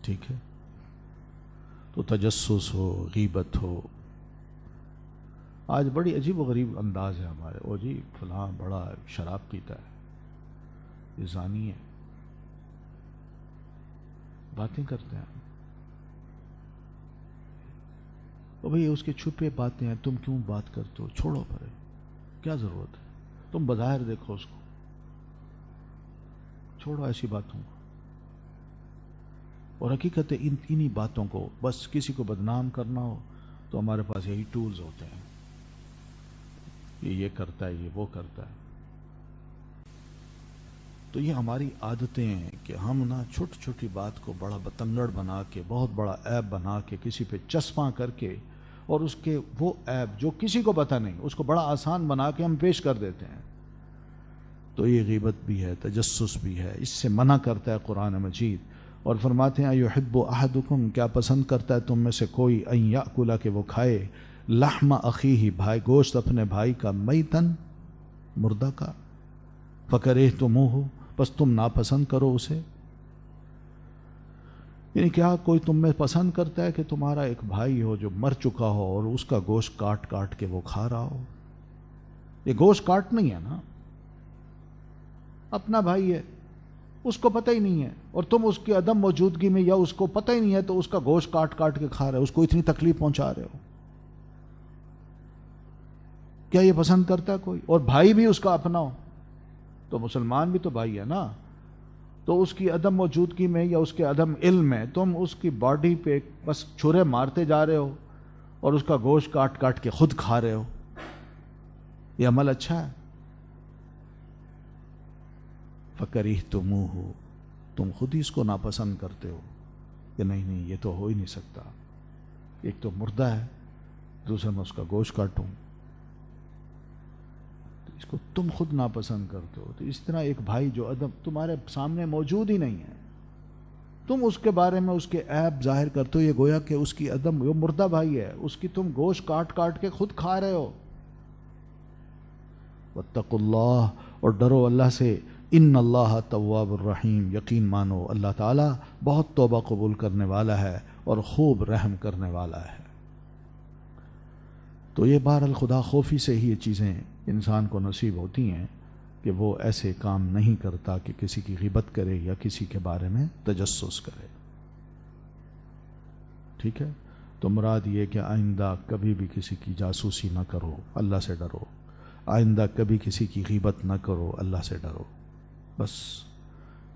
ٹھیک ہے. تو تجسس ہو، غیبت ہو. آج بڑی عجیب و غریب انداز ہے ہمارے. او جی فلاں بڑا شراب پیتا ہے، یہ زانی ہے، باتیں کرتے ہیں. او بھئی اس کے چھپے باتیں ہیں، تم کیوں بات کرتے ہو؟ چھوڑو پرے، کیا ضرورت ہے؟ تم بظاہر دیکھو اس کو، چھوڑو ایسی باتوں کو. اور حقیقت ہے انہی باتوں کو، بس کسی کو بدنام کرنا ہو تو ہمارے پاس یہی ٹولز ہوتے ہیں. یہ کرتا ہے، یہ وہ کرتا ہے. تو یہ ہماری عادتیں ہیں کہ ہم نا چھوٹی چھوٹی بات کو بڑا بتنگڑ بنا کے، بہت بڑا عیب بنا کے، کسی پہ چسپاں کر کے، اور اس کے وہ عیب جو کسی کو پتہ نہیں اس کو بڑا آسان بنا کے ہم پیش کر دیتے ہیں. تو یہ غیبت بھی ہے، تجسس بھی ہے. اس سے منع کرتا ہے قرآن مجید. اور فرماتے ہیں ایحب احدکم، کیا پسند کرتا ہے تم میں سے کوئی، ان یاکل، کہ وہ کھائے، لحم اخیہ، بھائی گوشت اپنے بھائی کا، میتن، مردہ کا، فکرہتموہ، بس تم ناپسند کرو اسے. یعنی کیا کوئی تم میں پسند کرتا ہے کہ تمہارا ایک بھائی ہو جو مر چکا ہو اور اس کا گوشت کاٹ کاٹ کے وہ کھا رہا ہو؟ یہ گوشت کاٹ نہیں ہے نا، اپنا بھائی ہے، اس کو پتہ ہی نہیں ہے، اور تم اس کی عدم موجودگی میں یا اس کو پتہ ہی نہیں ہے تو اس کا گوشت کاٹ کاٹ کے کھا رہے ہو، اس کو اتنی تکلیف پہنچا رہے ہو. کیا یہ پسند کرتا ہے کوئی؟ اور بھائی بھی اس کا اپنا ہو تو مسلمان بھی تو بھائی ہے نا. تو اس کی عدم موجودگی میں یا اس کے عدم علم میں تم اس کی باڈی پہ بس چھرے مارتے جا رہے ہو اور اس کا گوشت کاٹ کاٹ کے خود کھا رہے ہو. یہ عمل اچھا ہے؟ فَكَرِهْتُمُوهُ، تم خود ہی اس کو ناپسند کرتے ہو کہ نہیں یہ تو ہو ہی نہیں سکتا. ایک تو مردہ ہے، دوسرا میں اس کا گوشت کاٹوں، اس کو تم خود ناپسند کرتے ہو. تو اس طرح ایک بھائی جو عدم تمہارے سامنے موجود ہی نہیں ہے، تم اس کے بارے میں اس کے عیب ظاہر کرتے ہو. یہ گویا کہ اس کی عدم، وہ مردہ بھائی ہے، اس کی تم گوشت کاٹ کاٹ کے خود کھا رہے ہو. واتقوا اللہ، اور ڈرو اللہ سے. ان اللہ تواب الرحیم، یقین مانو اللہ تعالیٰ بہت توبہ قبول کرنے والا ہے اور خوب رحم کرنے والا ہے. تو یہ بہرحال خدا خوفی سے ہی یہ چیزیں انسان کو نصیب ہوتی ہیں کہ وہ ایسے کام نہیں کرتا کہ کسی کی غیبت کرے یا کسی کے بارے میں تجسس کرے. ٹھیک ہے. تو مراد یہ کہ آئندہ کبھی بھی کسی کی جاسوسی نہ کرو، اللہ سے ڈرو. آئندہ کبھی کسی کی غیبت نہ کرو، اللہ سے ڈرو. بس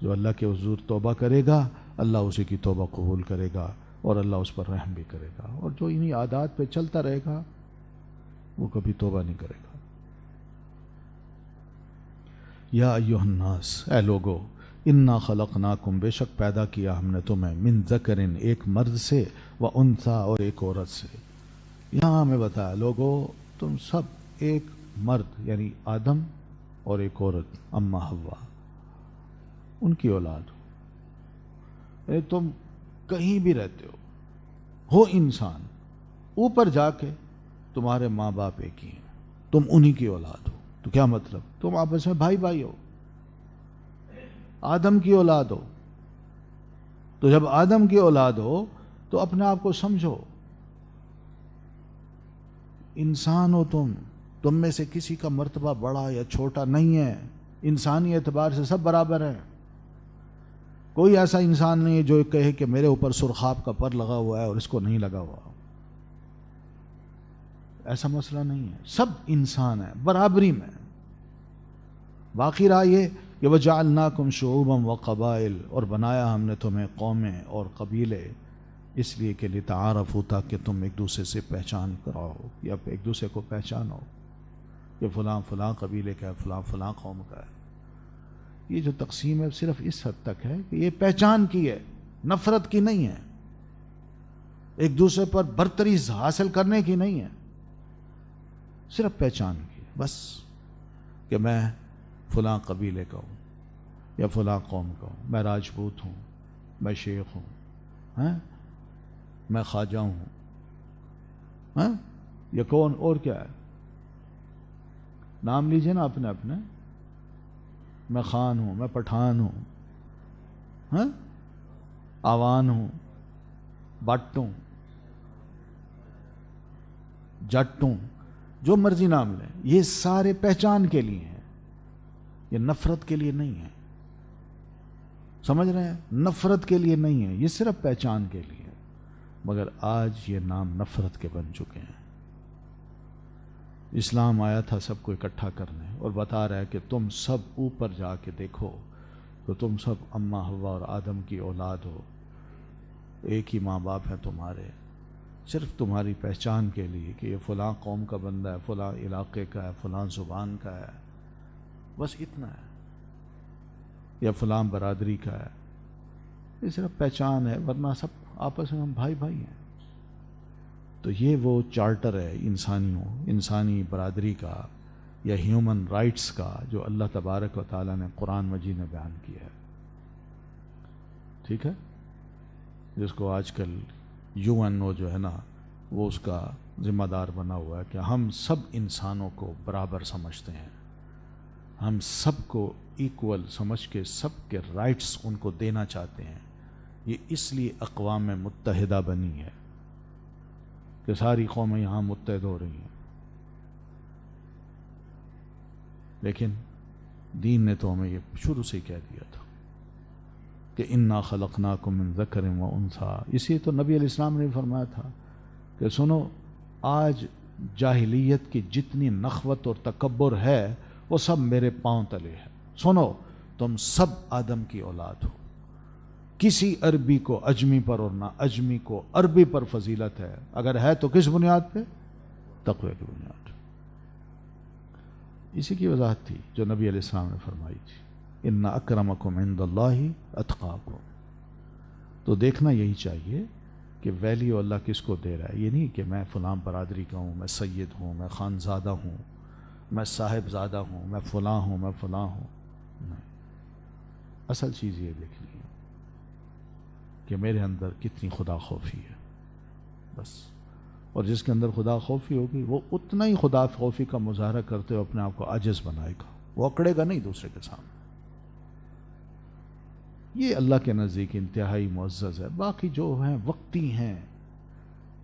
جو اللہ کے حضور توبہ کرے گا اللہ اسی کی توبہ قبول کرے گا اور اللہ اس پر رحم بھی کرے گا. اور جو انہی عادات پہ چلتا رہے گا وہ کبھی توبہ نہیں کرے گا. یا ایھا الناس، اے لوگو، انا خلقناکم، بے شک پیدا کیا ہم نے تمہیں، من ذکرن، ایک مرد سے، و انثی، اور ایک عورت سے. یہاں ہمیں بتایا لوگو تم سب ایک مرد یعنی آدم اور ایک عورت اماں حوا، ان کی اولاد ہو. یعنی تم کہیں بھی رہتے ہو انسان، اوپر جا کے تمہارے ماں باپ ایک ہی ہیں، تم انہی کی اولاد ہو. تو کیا مطلب؟ تم آپس میں بھائی بھائی ہو، آدم کی اولاد ہو. تو جب آدم کی اولاد ہو تو اپنے آپ کو سمجھو انسان ہو. تم میں سے کسی کا مرتبہ بڑا یا چھوٹا نہیں ہے، انسانی اعتبار سے سب برابر ہیں. کوئی ایسا انسان نہیں ہے جو کہے کہ میرے اوپر سرخاب کا پر لگا ہوا ہے اور اس کو نہیں لگا ہوا. ایسا مسئلہ نہیں ہے، سب انسان ہیں برابری میں. باقی رہا یہ کہ وَجَعَلْنَاكُمْ شُعُوبًا وَقَبَائِلَ، اور بنایا ہم نے تمہیں قومیں اور قبیلے، اس لیے کہ لِتَعَارَفُوا، تاکہ تم ایک دوسرے سے پہچان کراؤ یا ایک دوسرے کو پہچانو کہ فلاں فلاں قبیلے کا ہے، فلاں فلاں قوم کا ہے. یہ جو تقسیم ہے صرف اس حد تک ہے کہ یہ پہچان کی ہے، نفرت کی نہیں ہے، ایک دوسرے پر برتری حاصل کرنے کی نہیں ہے، صرف پہچان کی. بس کہ میں فلاں قبیلے کا ہوں یا فلاں قوم کا ہوں، میں راجپوت ہوں، میں شیخ ہوں، میں خواجہ ہوں، ہاں یا کون اور کیا ہے؟ نام لیجئے نا اپنے اپنے. میں خان ہوں، میں پٹھان ہوں، ہاں آوان ہوں، بٹ ہوں، جٹ ہوں، جو مرضی نام لیں. یہ سارے پہچان کے لیے ہیں، یہ نفرت کے لیے نہیں ہے. سمجھ رہے ہیں؟ نفرت کے لیے نہیں ہے، یہ صرف پہچان کے لیے. مگر آج یہ نام نفرت کے بن چکے ہیں. اسلام آیا تھا سب کو اکٹھا کرنے اور بتا رہا ہے کہ تم سب اوپر جا کے دیکھو تو تم سب اماں حوا اور آدم کی اولاد ہو، ایک ہی ماں باپ ہیں تمہارے. صرف تمہاری پہچان کے لیے کہ یہ فلاں قوم کا بندہ ہے، فلاں علاقے کا ہے، فلاں زبان کا ہے، بس اتنا ہے، یا فلاں برادری کا ہے. یہ صرف پہچان ہے، ورنہ سب آپس میں ہم بھائی بھائی ہیں. تو یہ وہ چارٹر ہے انسانی برادری کا یا ہیومن رائٹس کا جو اللہ تبارک و تعالیٰ نے قرآن مجید میں بیان کیا ہے. ٹھیک ہے؟ جس کو آج کل UN جو ہے نا وہ اس کا ذمہ دار بنا ہوا ہے کہ ہم سب انسانوں کو برابر سمجھتے ہیں، ہم سب کو ایکول سمجھ کے سب کے رائٹس ان کو دینا چاہتے ہیں. یہ اس لیے اقوام متحدہ بنی ہے کہ ساری قومیں یہاں متحد ہو رہی ہیں. لیکن دین نے تو ہمیں یہ شروع سے ہی کہہ دیا تھا کہ انا خلقناکم من ذکر و انثی. اسی تو نبی علیہ السلام نے فرمایا تھا کہ سنو، آج جاہلیت کی جتنی نخوت اور تکبر ہے وہ سب میرے پاؤں تلے ہے. سنو، تم سب آدم کی اولاد ہو. کسی عربی کو اجمی پر اور نہ اجمی کو عربی پر فضیلت ہے، اگر ہے تو کس بنیاد پہ؟ تقوی کی بنیاد. اسی کی وضاحت تھی جو نبی علیہ السلام نے فرمائی تھی، ان اکرمکم عند اللہ اتقاکم. تو دیکھنا یہی چاہیے کہ ویلیو اللہ کس کو دے رہا ہے. یہ نہیں کہ میں فلاں برادری کا ہوں، میں سید ہوں، میں خانزادہ ہوں، میں صاحب زادہ ہوں، میں فلاں ہوں، میں فلاں ہوں. نہیں، اصل چیز یہ دیکھنی ہے کہ میرے اندر کتنی خدا خوفی ہے، بس. اور جس کے اندر خدا خوفی ہوگی وہ اتنا ہی خدا خوفی کا مظاہرہ کرتے ہوئے اپنے آپ کو عاجز بنائے گا، وہ اکڑے گا نہیں دوسرے کے سامنے. یہ اللہ کے نزدیک انتہائی معزز ہے. باقی جو ہیں وقتی ہیں،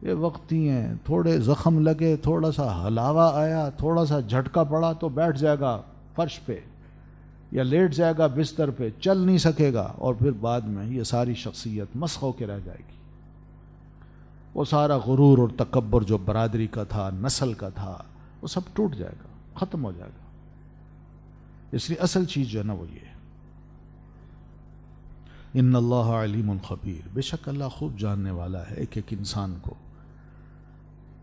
یہ وقتی ہیں. تھوڑے زخم لگے، تھوڑا سا ہلاوا آیا، تھوڑا سا جھٹکا پڑا تو بیٹھ جائے گا فرش پہ یا لیٹ جائے گا بستر پہ، چل نہیں سکے گا، اور پھر بعد میں یہ ساری شخصیت مسخ ہو کے رہ جائے گی. وہ سارا غرور اور تکبر جو برادری کا تھا، نسل کا تھا، وہ سب ٹوٹ جائے گا، ختم ہو جائے گا. اس لیے اصل چیز جو ہے نا وہ یہ ہے، ان اللہ علیم خبیر. بے شک اللہ خوب جاننے والا ہے ایک ایک انسان کو،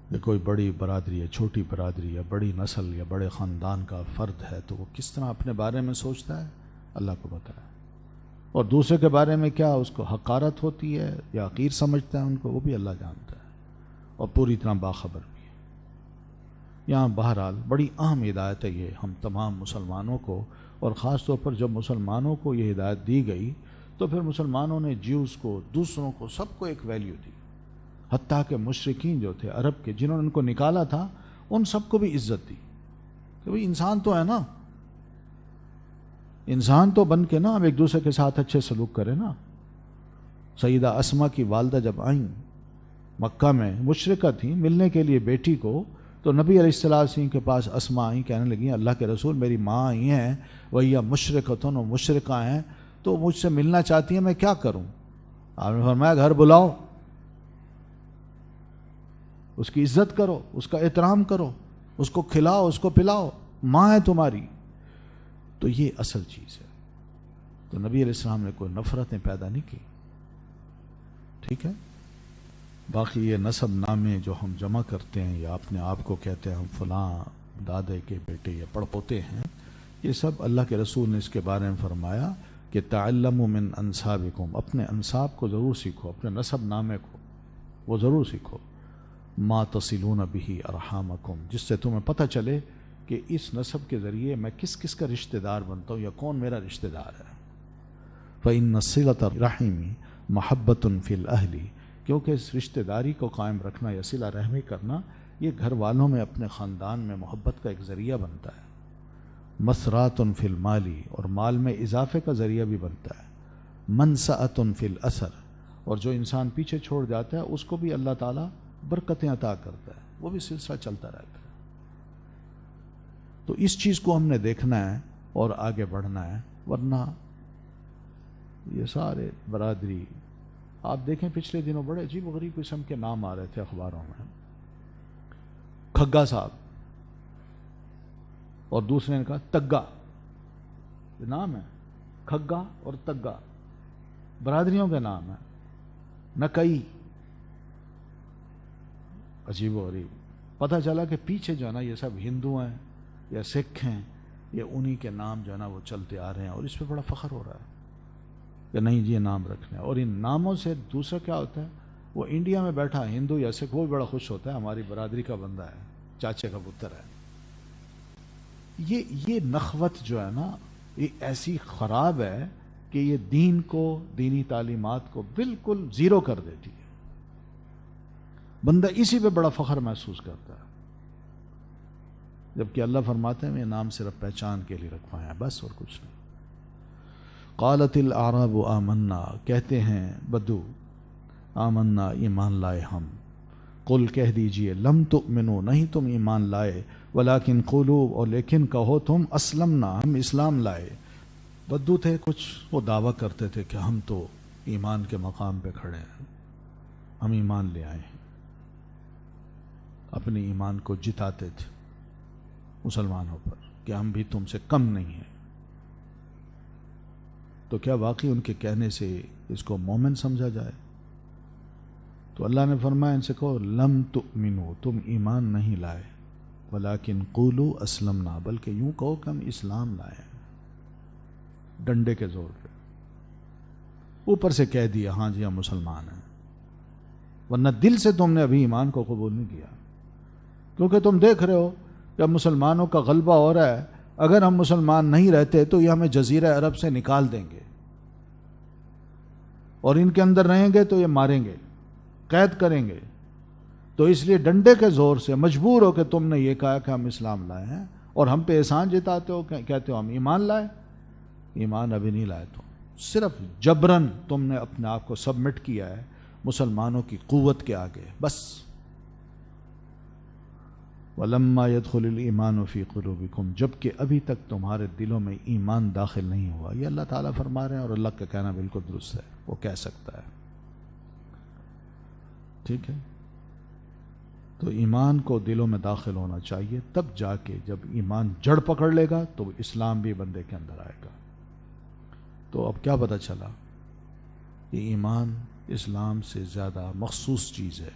کہ کوئی بڑی برادری ہے، چھوٹی برادری ہے، بڑی نسل یا بڑے خاندان کا فرد ہے تو وہ کس طرح اپنے بارے میں سوچتا ہے، اللہ کو پتہ ہے. اور دوسرے کے بارے میں کیا اس کو حقارت ہوتی ہے یا حقیر سمجھتا ہے ان کو، وہ بھی اللہ جانتا ہے اور پوری طرح باخبر بھی ہے. یہاں بہرحال بڑی اہم ہدایت ہے یہ ہم تمام مسلمانوں کو، اور خاص طور پر جب مسلمانوں کو یہ ہدایت دی گئی تو پھر مسلمانوں نے جیوز کو، دوسروں کو، سب کو ایک ویلیو دی. حتیٰ کہ مشرکین جو تھے عرب کے، جنہوں نے ان کو نکالا تھا، ان سب کو بھی عزت دی کہ بھئی انسان تو ہے نا، انسان تو بن کے نا ہم ایک دوسرے کے ساتھ اچھے سلوک کریں نا. سیدہ اسما کی والدہ جب آئیں مکہ میں، مشرکہ تھیں، ملنے کے لیے بیٹی کو، تو نبی علیہ السلام کے پاس اسما آئیں، کہنے لگیں اللہ کے رسول میری ماں آئی ہیں، وہی مشرکتن و مشرکہ ہیں، تو مجھ سے ملنا چاہتی ہیں، میں کیا کروں؟ آپ نے فرمایا گھر بلاؤ، اس کی عزت کرو، اس کا احترام کرو، اس کو کھلاؤ، اس کو پلاؤ، ماں ہے تمہاری. تو یہ اصل چیز ہے. تو نبی علیہ السلام نے کوئی نفرتیں پیدا نہیں کی. ٹھیک ہے؟ باقی یہ نسب نامے جو ہم جمع کرتے ہیں یا اپنے آپ کو کہتے ہیں ہم فلاں دادے کے بیٹے یا پڑپوتے ہیں، یہ سب اللہ کے رسول نے اس کے بارے میں فرمایا کہ تعلموا من انسابکم، اپنے انساب کو ضرور سیکھو، اپنے نسب نامے کو وہ ضرور سیکھو. ما تصلون به ارحامکم، جس سے تمہیں پتہ چلے کہ اس نسب کے ذریعے میں کس کس کا رشتہ دار بنتا ہوں یا کون میرا رشتہ دار ہے. فإن صلة الرحم محبۃ فی الأہل، کیونکہ اس رشتہ داری کو قائم رکھنا یا صلہ رحمی کرنا یہ گھر والوں میں اپنے خاندان میں محبت کا ایک ذریعہ بنتا ہے، مسرات فی المالی، اور مال میں اضافے کا ذریعہ بھی بنتا ہے، منسعۃ فی الاثر، اور جو انسان پیچھے چھوڑ جاتا ہے اس کو بھی اللہ تعالیٰ برکتیں عطا کرتا ہے، وہ بھی سلسلہ چلتا رہتا ہے۔ تو اس چیز کو ہم نے دیکھنا ہے اور آگے بڑھنا ہے، ورنہ یہ سارے برادری آپ دیکھیں پچھلے دنوں بڑے عجیب و غریب قسم کے نام آ رہے تھے اخباروں میں، کھگا صاحب، اور دوسرے نے کہا تگا، یہ نام ہے کھگا اور تگا، برادریوں کے نام ہے، نکئی، عجیب و غریب۔ پتہ چلا کہ پیچھے جو ہے نا یہ سب ہندو ہیں یا سکھ ہیں، یہ انہی کے نام جو ہے نا وہ چلتے آ رہے ہیں، اور اس پہ بڑا فخر ہو رہا ہے کہ نہیں جی یہ نام رکھنے ہیں۔ اور ان ناموں سے دوسرا کیا ہوتا ہے، وہ انڈیا میں بیٹھا ہندو یا سکھ وہ بھی بڑا خوش ہوتا ہے، ہماری برادری کا بندہ ہے، چاچے کا پتر ہے۔ یہ نخوت جو ہے نا یہ ایسی خراب ہے کہ یہ دین کو، دینی تعلیمات کو بالکل زیرو کر دیتی ہے۔ بندہ اسی پہ بڑا فخر محسوس کرتا ہے، جبکہ اللہ فرماتے ہیں یہ نام صرف پہچان کے لیے رکھوایا ہے، بس اور کچھ نہیں۔ قالت الاعراب آمنا، کہتے ہیں بدو، آمنا ایمان لائے ہم، قل کہہ دیجئے لم تؤمنو، نہیں تم ایمان لائے، ولیکن قولوا، اور لیکن کہو تم اسلمنا، ہم اسلام لائے۔ بدو تھے کچھ، وہ دعویٰ کرتے تھے کہ ہم تو ایمان کے مقام پہ کھڑے ہیں، ہم ایمان لے آئے ہیں، اپنے ایمان کو جتاتے تھے مسلمانوں پر کہ ہم بھی تم سے کم نہیں ہیں۔ تو کیا واقعی ان کے کہنے سے اس کو مومن سمجھا جائے؟ تو اللہ نے فرمایا ان سے کہو لم تؤمنو، تم ایمان نہیں لائے، ولیکن قولوا اسلمنا، بلکہ یوں کہو کہ ہم اسلام لائے ہیں، ڈنڈے کے زور پہ، اوپر سے کہہ دیا ہاں جی ہم مسلمان ہیں، ورنہ دل سے تم نے ابھی ایمان کو قبول نہیں کیا، کیونکہ تم دیکھ رہے ہو کہ مسلمانوں کا غلبہ ہو رہا ہے، اگر ہم مسلمان نہیں رہتے تو یہ ہمیں جزیرہ عرب سے نکال دیں گے، اور ان کے اندر رہیں گے تو یہ ماریں گے، قید کریں گے، تو اس لیے ڈنڈے کے زور سے مجبور ہو کہ تم نے یہ کہا کہ ہم اسلام لائے ہیں، اور ہم پہ احسان جتاتے ہو، کہتے ہو ہم ایمان لائے، ایمان ابھی نہیں لائے، تو صرف جبرن تم نے اپنے آپ کو سبمٹ کیا ہے مسلمانوں کی قوت کے آگے، بس۔ وَلَمَّا يَدْخُلِ الْإِيمَانُ فِي قُلُوبِكُمْ، جبکہ ابھی تک تمہارے دلوں میں ایمان داخل نہیں ہوا۔ یہ اللہ تعالیٰ فرما رہے ہیں، اور اللہ کا کہنا بالکل درست ہے، وہ کہہ سکتا ہے، ٹھیک ہے۔ تو ایمان کو دلوں میں داخل ہونا چاہیے، تب جا کے جب ایمان جڑ پکڑ لے گا تو اسلام بھی بندے کے اندر آئے گا۔ تو اب کیا پتہ چلا، یہ ایمان اسلام سے زیادہ مخصوص چیز ہے،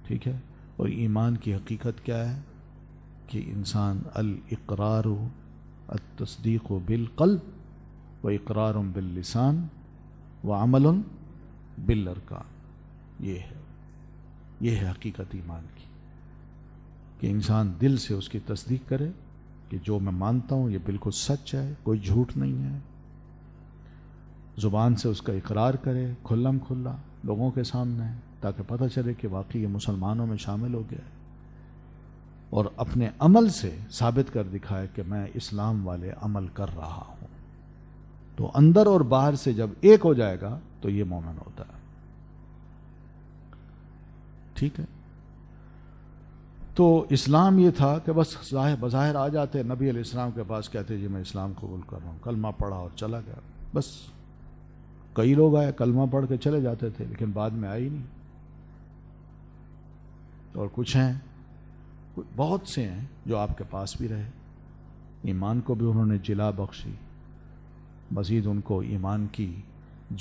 ٹھیک ہے۔ اور ایمان کی حقیقت کیا ہے کہ انسان الاقرار التصدیق بالقلب و اقرار باللسان و عمل بالارکان، یہ ہے حقیقت ایمان کی، کہ انسان دل سے اس کی تصدیق کرے کہ جو میں مانتا ہوں یہ بالکل سچ ہے، کوئی جھوٹ نہیں ہے، زبان سے اس کا اقرار کرے کھلم کھلا لوگوں کے سامنے، تاکہ پتہ چلے کہ واقعی یہ مسلمانوں میں شامل ہو گیا ہے، اور اپنے عمل سے ثابت کر دکھائے کہ میں اسلام والے عمل کر رہا ہوں۔ تو اندر اور باہر سے جب ایک ہو جائے گا تو یہ مومن ہوتا ہے، ٹھیک ہے۔ تو اسلام یہ تھا کہ بس بظاہر آ جاتے نبی علیہ السلام کے پاس، کہتے جی میں اسلام قبول کر رہا ہوں، کلمہ پڑھا اور چلا گیا، بس۔ کئی لوگ آئے کلمہ پڑھ کے چلے جاتے تھے لیکن بعد میں آئے ہی نہیں، اور کچھ ہیں، بہت سے ہیں جو آپ کے پاس بھی رہے، ایمان کو بھی انہوں نے جلا بخشی، مزید ان کو ایمان کی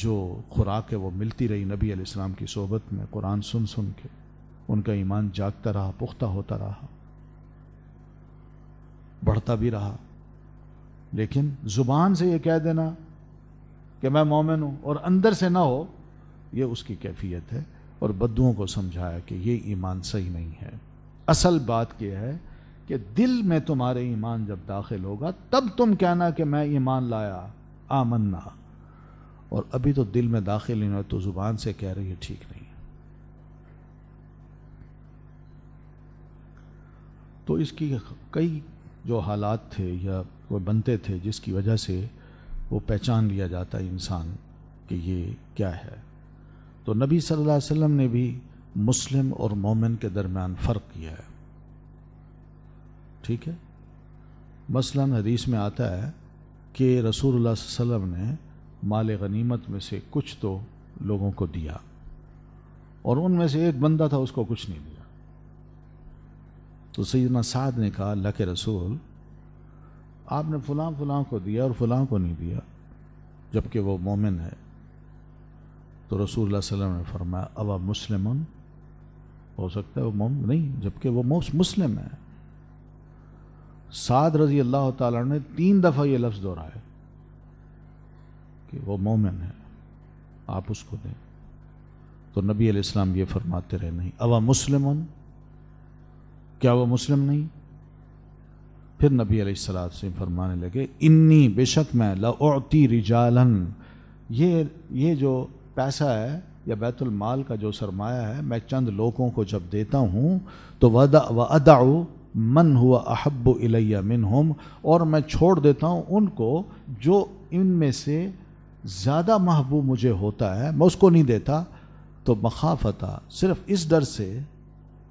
جو خوراک ہے وہ ملتی رہی نبی علیہ السلام کی صحبت میں، قرآن سن سن کے ان کا ایمان جاگتا رہا، پختہ ہوتا رہا، بڑھتا بھی رہا۔ لیکن زبان سے یہ کہہ دینا کہ میں مومن ہوں اور اندر سے نہ ہو، یہ اس کی کیفیت ہے، اور بدوؤں کو سمجھایا کہ یہ ایمان صحیح نہیں ہے۔ اصل بات یہ ہے کہ دل میں تمہارے ایمان جب داخل ہوگا تب تم کہنا کہ میں ایمان لایا، آمنا، اور ابھی تو دل میں داخل نہیں ہوا تو زبان سے کہہ رہی ہے ٹھیک نہیں ہے. تو اس کی کئی جو حالات تھے یا وہ بنتے تھے جس کی وجہ سے وہ پہچان لیا جاتا ہے انسان کہ یہ کیا ہے. تو نبی صلی اللہ علیہ وسلم نے بھی مسلم اور مومن کے درمیان فرق کیا ہے. ٹھیک ہے. مثلا حدیث میں آتا ہے کہ رسول اللہ صلی اللہ علیہ وسلم نے مال غنیمت میں سے کچھ تو لوگوں کو دیا اور ان میں سے ایک بندہ تھا اس کو کچھ نہیں دیا. تو سیدنا سعد نے کہا اللہ کے رسول آپ نے فلاں فلاں کو دیا اور فلاں کو نہیں دیا جبکہ وہ مومن ہے. تو رسول اللہ صلی اللہ علیہ وسلم نے فرمایا اوا مسلمن، ہو سکتا ہے وہ مومن نہیں جبکہ وہ مسلم ہے. سعد رضی اللہ تعالیٰ نے 3 دفعہ یہ لفظ دہرایا کہ وہ مومن ہے، آپ اس کو دیں. تو نبی علیہ السلام یہ فرماتے رہے نہیں اوا مسلمن، کیا وہ مسلم نہیں؟ پھر نبی علیہ السلام سے فرمانے لگے انی بے شک میں لأعطی رجالا، یہ جو پیسہ ہے یا بیت المال کا جو سرمایہ ہے میں چند لوگوں کو جب دیتا ہوں تو وَأَدَعُ مَنْ هُوَ أَحَبُّ إِلَيَّ مِنْهُمْ، اور میں چھوڑ دیتا ہوں ان کو جو ان میں سے زیادہ محبوب مجھے ہوتا ہے میں اس کو نہیں دیتا. تو مخافتا، صرف اس ڈر سے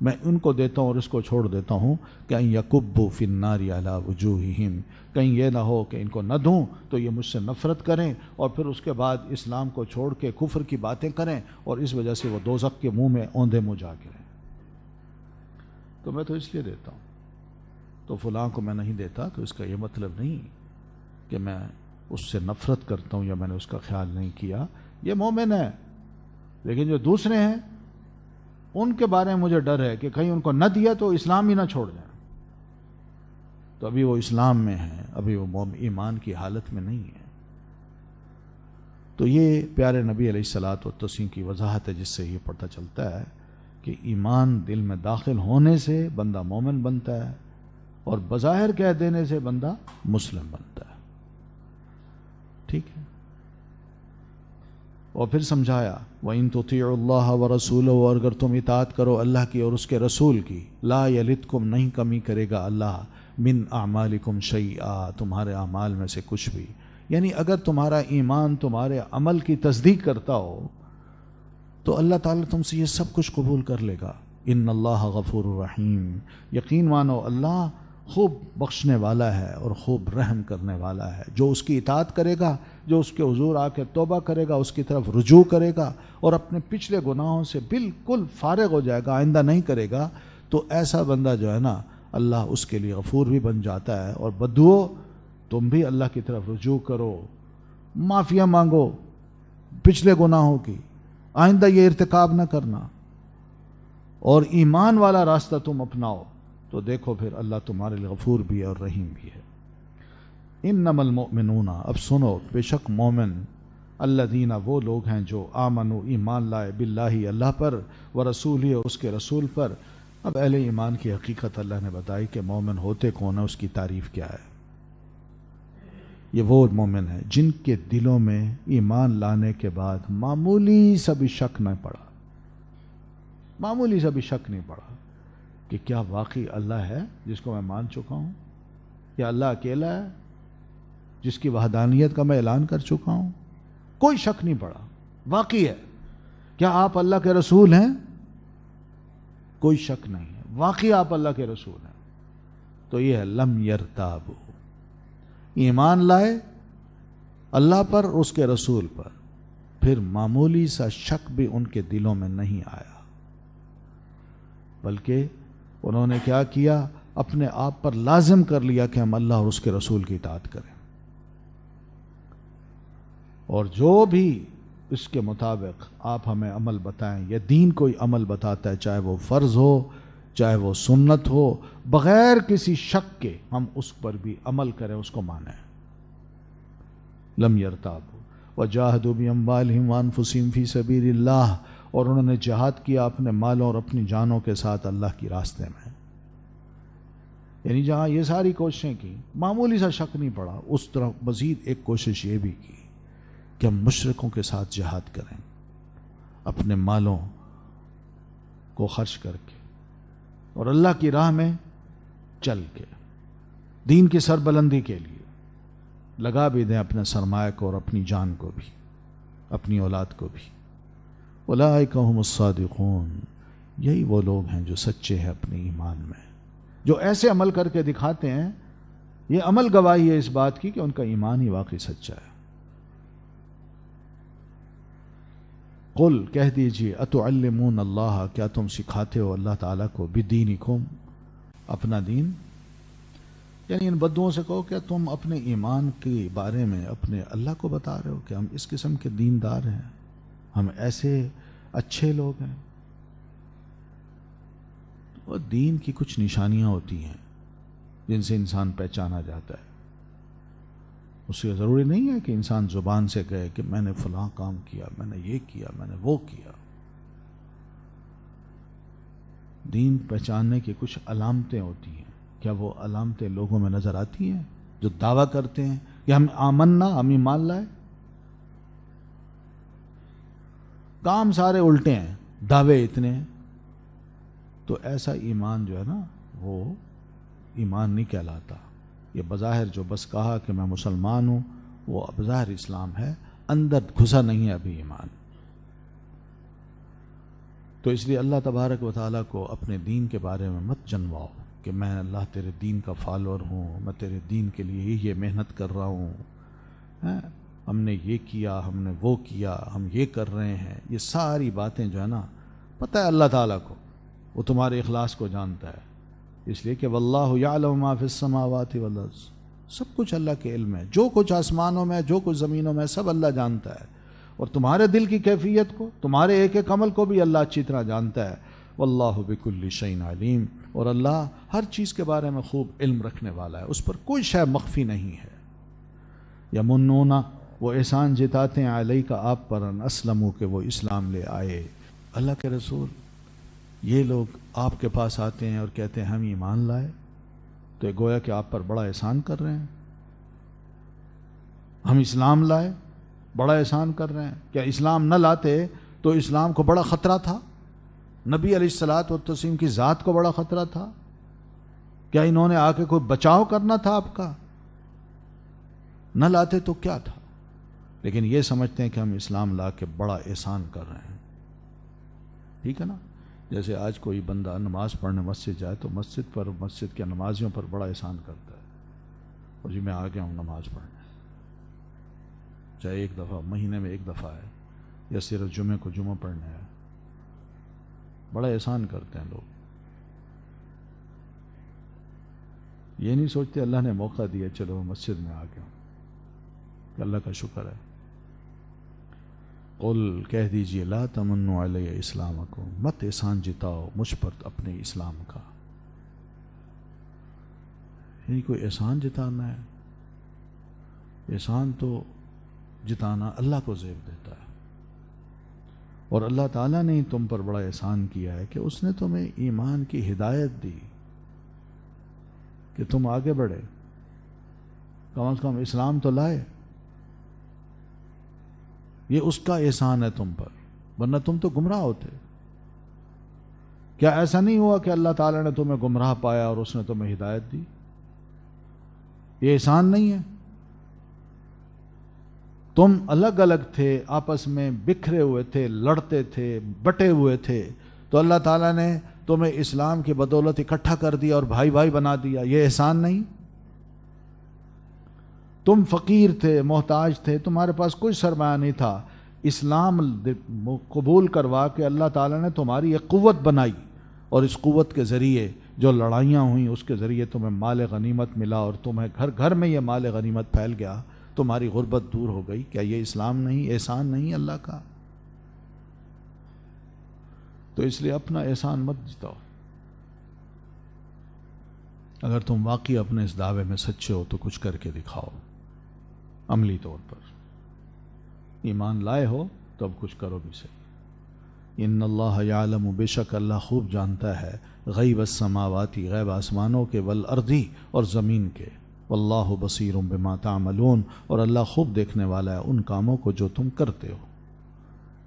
میں ان کو دیتا ہوں اور اس کو چھوڑ دیتا ہوں کہ یکبوا فی النار علی وجوہہم، کہیں یہ نہ ہو کہ ان کو نہ دوں تو یہ مجھ سے نفرت کریں اور پھر اس کے بعد اسلام کو چھوڑ کے کفر کی باتیں کریں اور اس وجہ سے وہ دوزخ کے منہ میں اوندھے منہ جا کے رہیں. تو میں تو اس لیے دیتا ہوں. تو فلاں کو میں نہیں دیتا تو اس کا یہ مطلب نہیں کہ میں اس سے نفرت کرتا ہوں یا میں نے اس کا خیال نہیں کیا. یہ مومن ہے، لیکن جو دوسرے ہیں ان کے بارے میں مجھے ڈر ہے کہ کہیں ان کو نہ دیا تو اسلام ہی نہ چھوڑ جائیں. تو ابھی وہ اسلام میں ہیں، ابھی وہ ایمان کی حالت میں نہیں ہے. تو یہ پیارے نبی علیہ الصلوۃ والتسلیم کی وضاحت ہے جس سے یہ پتہ چلتا ہے کہ ایمان دل میں داخل ہونے سے بندہ مومن بنتا ہے اور بظاہر کہہ دینے سے بندہ مسلم بنتا ہے. ٹھیک ہے. اور پھر سمجھایا وَإِن تُطِيعُوا اللَّهَ وَرَسُولَهُ، اور اگر تم اطاعت کرو اللہ کی اور اس کے رسول کی، لا یلدکم، نہیں کمی کرے گا اللہ، من اعمالکم شیئا، تمہارے اعمال میں سے کچھ بھی. یعنی اگر تمہارا ایمان تمہارے عمل کی تصدیق کرتا ہو تو اللہ تعالیٰ تم سے یہ سب کچھ قبول کر لے گا. ان اللہ غفور رحیم، یقین مانو اللہ خوب بخشنے والا ہے اور خوب رحم کرنے والا ہے. جو اس کی اطاعت کرے گا، جو اس کے حضور آ کے توبہ کرے گا، اس کی طرف رجوع کرے گا اور اپنے پچھلے گناہوں سے بالکل فارغ ہو جائے گا، آئندہ نہیں کرے گا، تو ایسا بندہ جو ہے نا اللہ اس کے لیے غفور بھی بن جاتا ہے. اور بدو تم بھی اللہ کی طرف رجوع کرو، معافیاں مانگو پچھلے گناہوں کی، آئندہ یہ ارتکاب نہ کرنا اور ایمان والا راستہ تم اپناؤ، تو دیکھو پھر اللہ تمہارے لیے غفور بھی ہے اور رحیم بھی ہے. انما المؤمنون، اب سنو، بے شک مومن، الذین، وہ لوگ ہیں جو آمنوا، ایمان لائے، باللہ، اللہ پر، ورسولہ، اور اس کے رسول پر. اب اہل ایمان کی حقیقت اللہ نے بتائی کہ مومن ہوتے کون ہیں، اس کی تعریف کیا ہے. یہ وہ مومن ہیں جن کے دلوں میں ایمان لانے کے بعد معمولی سا بھی شک نہ پڑا، معمولی سا بھی شک نہیں پڑا کہ کیا واقعی اللہ ہے جس کو میں مان چکا ہوں، یا اللہ اکیلا ہے جس کی وحدانیت کا میں اعلان کر چکا ہوں. کوئی شک نہیں پڑا، واقعی ہے. کیا آپ اللہ کے رسول ہیں؟ کوئی شک نہیں ہے، واقعی آپ اللہ کے رسول ہیں. تو یہ ہے لم یرتابو، ایمان لائے اللہ پر، اس کے رسول پر، پھر معمولی سا شک بھی ان کے دلوں میں نہیں آیا، بلکہ انہوں نے کیا کیا، اپنے آپ پر لازم کر لیا کہ ہم اللہ اور اس کے رسول کی اطاعت کریں، اور جو بھی اس کے مطابق آپ ہمیں عمل بتائیں، یا دین کوئی عمل بتاتا ہے، چاہے وہ فرض ہو چاہے وہ سنت ہو، بغیر کسی شک کے ہم اس پر بھی عمل کریں، اس کو مانیں. لم یرتابوا وجاہدوا باموالہم وانفسہم فی سبیل اللہ، اور انہوں نے جہاد کیا اپنے مالوں اور اپنی جانوں کے ساتھ اللہ کی راستے میں. یعنی جہاں یہ ساری کوششیں کی، معمولی سا شک نہیں پڑا، اس طرح مزید ایک کوشش یہ بھی کی کہ ہم مشرکوں کے ساتھ جہاد کریں، اپنے مالوں کو خرچ کر کے اور اللہ کی راہ میں چل کے دین کی سربلندی کے لیے لگا بھی دیں اپنے سرمایہ کو اور اپنی جان کو بھی، اپنی اولاد کو بھی۔ اولئک ھم الصادقون، یہی وہ لوگ ہیں جو سچے ہیں اپنے ایمان میں، جو ایسے عمل کر کے دکھاتے ہیں۔ یہ عمل گواہی ہے اس بات کی کہ ان کا ایمان ہی واقعی سچا ہے۔ قل، کہہ دیجئے، اتعلمون اللہ، کیا تم سکھاتے ہو اللہ تعالیٰ کو، بدینکم، اپنا دین؟ یعنی ان بدوؤں سے کہو کہ تم اپنے ایمان کے بارے میں اپنے اللہ کو بتا رہے ہو کہ ہم اس قسم کے دیندار ہیں، ہم ایسے اچھے لوگ ہیں۔ اور دین کی کچھ نشانیاں ہوتی ہیں جن سے انسان پہچانا جاتا ہے۔ اس سے ضروری نہیں ہے کہ انسان زبان سے کہے کہ میں نے فلاں کام کیا، میں نے یہ کیا، میں نے وہ کیا۔ دین پہچاننے کی کچھ علامتیں ہوتی ہیں۔ کیا وہ علامتیں لوگوں میں نظر آتی ہیں جو دعویٰ کرتے ہیں کہ ہم آمنا، ہم ایمان لائے؟ کام سارے الٹے ہیں، دعوے اتنے ہیں۔ تو ایسا ایمان جو ہے نا، وہ ایمان نہیں کہلاتا۔ یہ بظاہر جو بس کہا کہ میں مسلمان ہوں، وہ بظاہر اسلام ہے، اندر گھسا نہیں ہے ابھی ایمان۔ تو اس لیے اللہ تبارک و تعالیٰ کو اپنے دین کے بارے میں مت جنواؤ کہ میں اللہ تیرے دین کا فالوور ہوں، میں تیرے دین کے لیے یہ محنت کر رہا ہوں، ہم نے یہ کیا، ہم نے وہ کیا، ہم یہ کر رہے ہیں۔ یہ ساری باتیں جو ہے نا، پتہ ہے اللہ تعالیٰ کو، وہ تمہارے اخلاص کو جانتا ہے۔ اس لیے کہ واللہ یعلم ما فی السماوات والارض، سب کچھ اللہ کے علم ہے، جو کچھ آسمانوں میں، جو کچھ زمینوں میں، سب اللہ جانتا ہے۔ اور تمہارے دل کی کیفیت کو، تمہارے ایک ایک عمل کو بھی اللہ اچھی طرح جانتا ہے۔ واللہ بکل شیء علیم، اور اللہ ہر چیز کے بارے میں خوب علم رکھنے والا ہے، اس پر کوئی شے مخفی نہیں ہے۔ یمنون، وہ احسان جتاتے ہیں، علیک، آپ پر، ان اسلموا، کہ وہ اسلام لے آئے۔ اللہ کے رسول، یہ لوگ آپ کے پاس آتے ہیں اور کہتے ہیں ہم ایمان لائے، تو یہ گویا کہ آپ پر بڑا احسان کر رہے ہیں۔ ہم اسلام لائے، بڑا احسان کر رہے ہیں۔ کیا اسلام نہ لاتے تو اسلام کو بڑا خطرہ تھا؟ نبی علیہ الصلوۃ والتسلیم کی ذات کو بڑا خطرہ تھا؟ کیا انہوں نے آ کے کوئی بچاؤ کرنا تھا آپ کا؟ نہ لاتے تو کیا تھا؟ لیکن یہ سمجھتے ہیں کہ ہم اسلام لا کے بڑا احسان کر رہے ہیں۔ ٹھیک ہے نا؟ جیسے آج کوئی بندہ نماز پڑھنے مسجد جائے تو مسجد پر، مسجد کے نمازیوں پر بڑا احسان کرتا ہے، اور جی میں آ گیا ہوں نماز پڑھنے، چاہے ایک دفعہ مہینے میں ایک دفعہ ہے، یا صرف جمعے کو جمعہ پڑھنے ہے، بڑا احسان کرتے ہیں لوگ۔ یہ نہیں سوچتے اللہ نے موقع دیا، چلو مسجد میں آ گیا ہوں، کہ اللہ کا شکر ہے۔ قل، کہہ دیجئے، لا تمنوا علی اسلامکم، مت احسان جتاؤ مجھ پر اپنے اسلام کا۔ یعنی کوئی احسان جتانا ہے؟ احسان تو جتانا اللہ کو زیب دیتا ہے، اور اللہ تعالیٰ نے تم پر بڑا احسان کیا ہے کہ اس نے تمہیں ایمان کی ہدایت دی کہ تم آگے بڑھے، کم از کم اسلام تو لائے۔ یہ اس کا احسان ہے تم پر، ورنہ تم تو گمراہ ہوتے۔ کیا ایسا نہیں ہوا کہ اللہ تعالیٰ نے تمہیں گمراہ پایا اور اس نے تمہیں ہدایت دی؟ یہ احسان نہیں ہے؟ تم الگ الگ تھے، آپس میں بکھرے ہوئے تھے، لڑتے تھے، بٹے ہوئے تھے، تو اللہ تعالیٰ نے تمہیں اسلام کی بدولت اکٹھا کر دیا اور بھائی بھائی بنا دیا۔ یہ احسان نہیں؟ تم فقیر تھے، محتاج تھے، تمہارے پاس کوئی سرمایہ نہیں تھا، اسلام قبول کروا کے اللہ تعالیٰ نے تمہاری ایک قوت بنائی، اور اس قوت کے ذریعے جو لڑائیاں ہوئیں اس کے ذریعے تمہیں مال غنیمت ملا، اور تمہیں گھر گھر میں یہ مال غنیمت پھیل گیا، تمہاری غربت دور ہو گئی۔ کیا یہ اسلام نہیں، احسان نہیں اللہ کا؟ تو اس لیے اپنا احسان مت جتاؤ۔ اگر تم واقعی اپنے اس دعوے میں سچے ہو تو کچھ کر کے دکھاؤ، عملی طور پر۔ ایمان لائے ہو تو اب کچھ کرو بھی صحیح۔ ان اللہ یعلم، بے شک اللہ خوب جانتا ہے، غیب السماواتی، غیب آسمانوں کے، والارضی، اور زمین کے۔ واللہ بصیر بما تعملون، اور اللہ خوب دیکھنے والا ہے ان کاموں کو جو تم کرتے ہو۔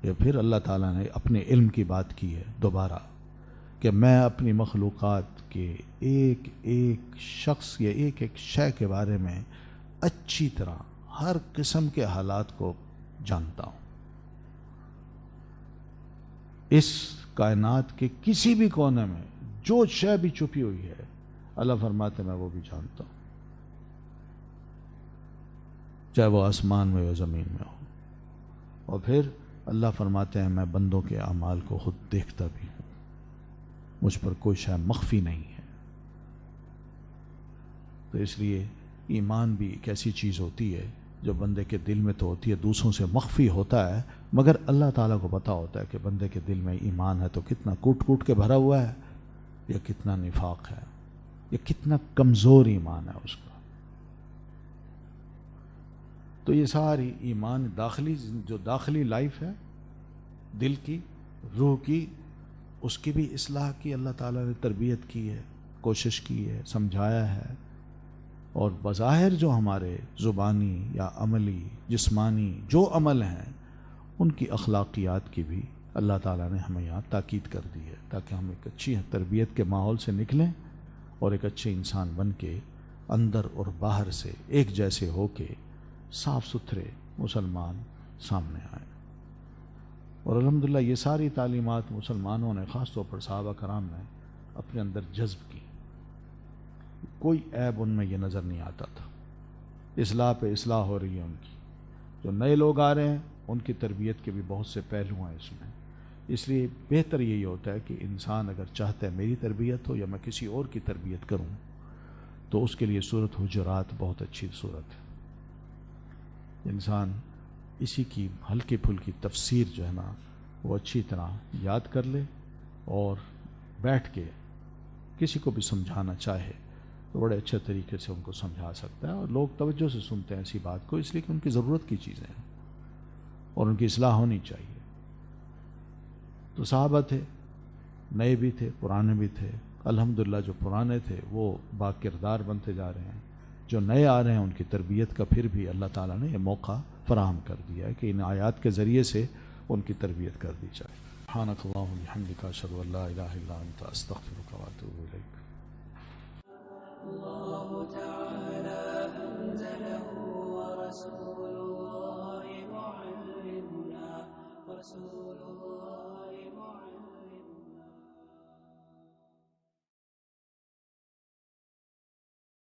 یہ پھر اللہ تعالیٰ نے اپنے علم کی بات کی ہے دوبارہ کہ میں اپنی مخلوقات کے ایک ایک شخص یا ایک ایک شے کے بارے میں اچھی طرح ہر قسم کے حالات کو جانتا ہوں۔ اس کائنات کے کسی بھی کونے میں جو شے بھی چھپی ہوئی ہے، اللہ فرماتے میں وہ بھی جانتا ہوں، چاہے وہ آسمان میں ہو زمین میں ہو۔ اور پھر اللہ فرماتے ہیں میں بندوں کے اعمال کو خود دیکھتا بھی ہوں، مجھ پر کوئی شے مخفی نہیں ہے۔ تو اس لیے ایمان بھی ایک ایسی چیز ہوتی ہے جو بندے کے دل میں تو ہوتی ہے، دوسروں سے مخفی ہوتا ہے، مگر اللہ تعالیٰ کو پتہ ہوتا ہے کہ بندے کے دل میں ایمان ہے تو کتنا کوٹ کوٹ کے بھرا ہوا ہے، یا کتنا نفاق ہے، یا کتنا کمزور ایمان ہے اس کا۔ تو یہ ساری ایمان داخلی جو داخلی لائف ہے، دل کی، روح کی، اس کی بھی اصلاح کی اللہ تعالیٰ نے تربیت کی ہے، کوشش کی ہے، سمجھایا ہے۔ اور بظاہر جو ہمارے زبانی یا عملی جسمانی جو عمل ہیں ان کی اخلاقیات کی بھی اللہ تعالیٰ نے ہمیں یہاں تاکید کر دی ہے، تاکہ ہم ایک اچھی تربیت کے ماحول سے نکلیں اور ایک اچھے انسان بن کے اندر اور باہر سے ایک جیسے ہو کے صاف ستھرے مسلمان سامنے آئیں۔ اور الحمدللہ یہ ساری تعلیمات مسلمانوں نے، خاص طور پر صحابہ کرام نے اپنے اندر جذب کی، کوئی عیب ان میں یہ نظر نہیں آتا تھا۔ اصلاح پہ اصلاح ہو رہی ہے ان کی، جو نئے لوگ آ رہے ہیں ان کی تربیت کے بھی بہت سے پہلو ہیں اس میں۔ اس لیے بہتر یہی ہوتا ہے کہ انسان اگر چاہتا ہے میری تربیت ہو یا میں کسی اور کی تربیت کروں، تو اس کے لیے سورۃ حجرات بہت اچھی صورت ہے۔ انسان اسی کی ہلکی پھلکی تفسیر جو ہے نا وہ اچھی طرح یاد کر لے، اور بیٹھ کے کسی کو بھی سمجھانا چاہے تو بڑے اچھے طریقے سے ان کو سمجھا سکتا ہے، اور لوگ توجہ سے سنتے ہیں ایسی بات کو، اس لیے کہ ان کی ضرورت کی چیزیں ہیں اور ان کی اصلاح ہونی چاہیے۔ تو صحابہ تھے، نئے بھی تھے، پرانے بھی تھے۔ الحمدللہ جو پرانے تھے وہ با کردار بنتے جا رہے ہیں، جو نئے آ رہے ہیں ان کی تربیت کا پھر بھی اللہ تعالیٰ نے یہ موقع فراہم کر دیا ہے کہ ان آیات کے ذریعے سے ان کی تربیت کر دی جائے۔ سبحانک اللہم وبحمدک، اشہد ان لا الہ الا انت، استغفرک واتوب الیک۔ اللہ تعالی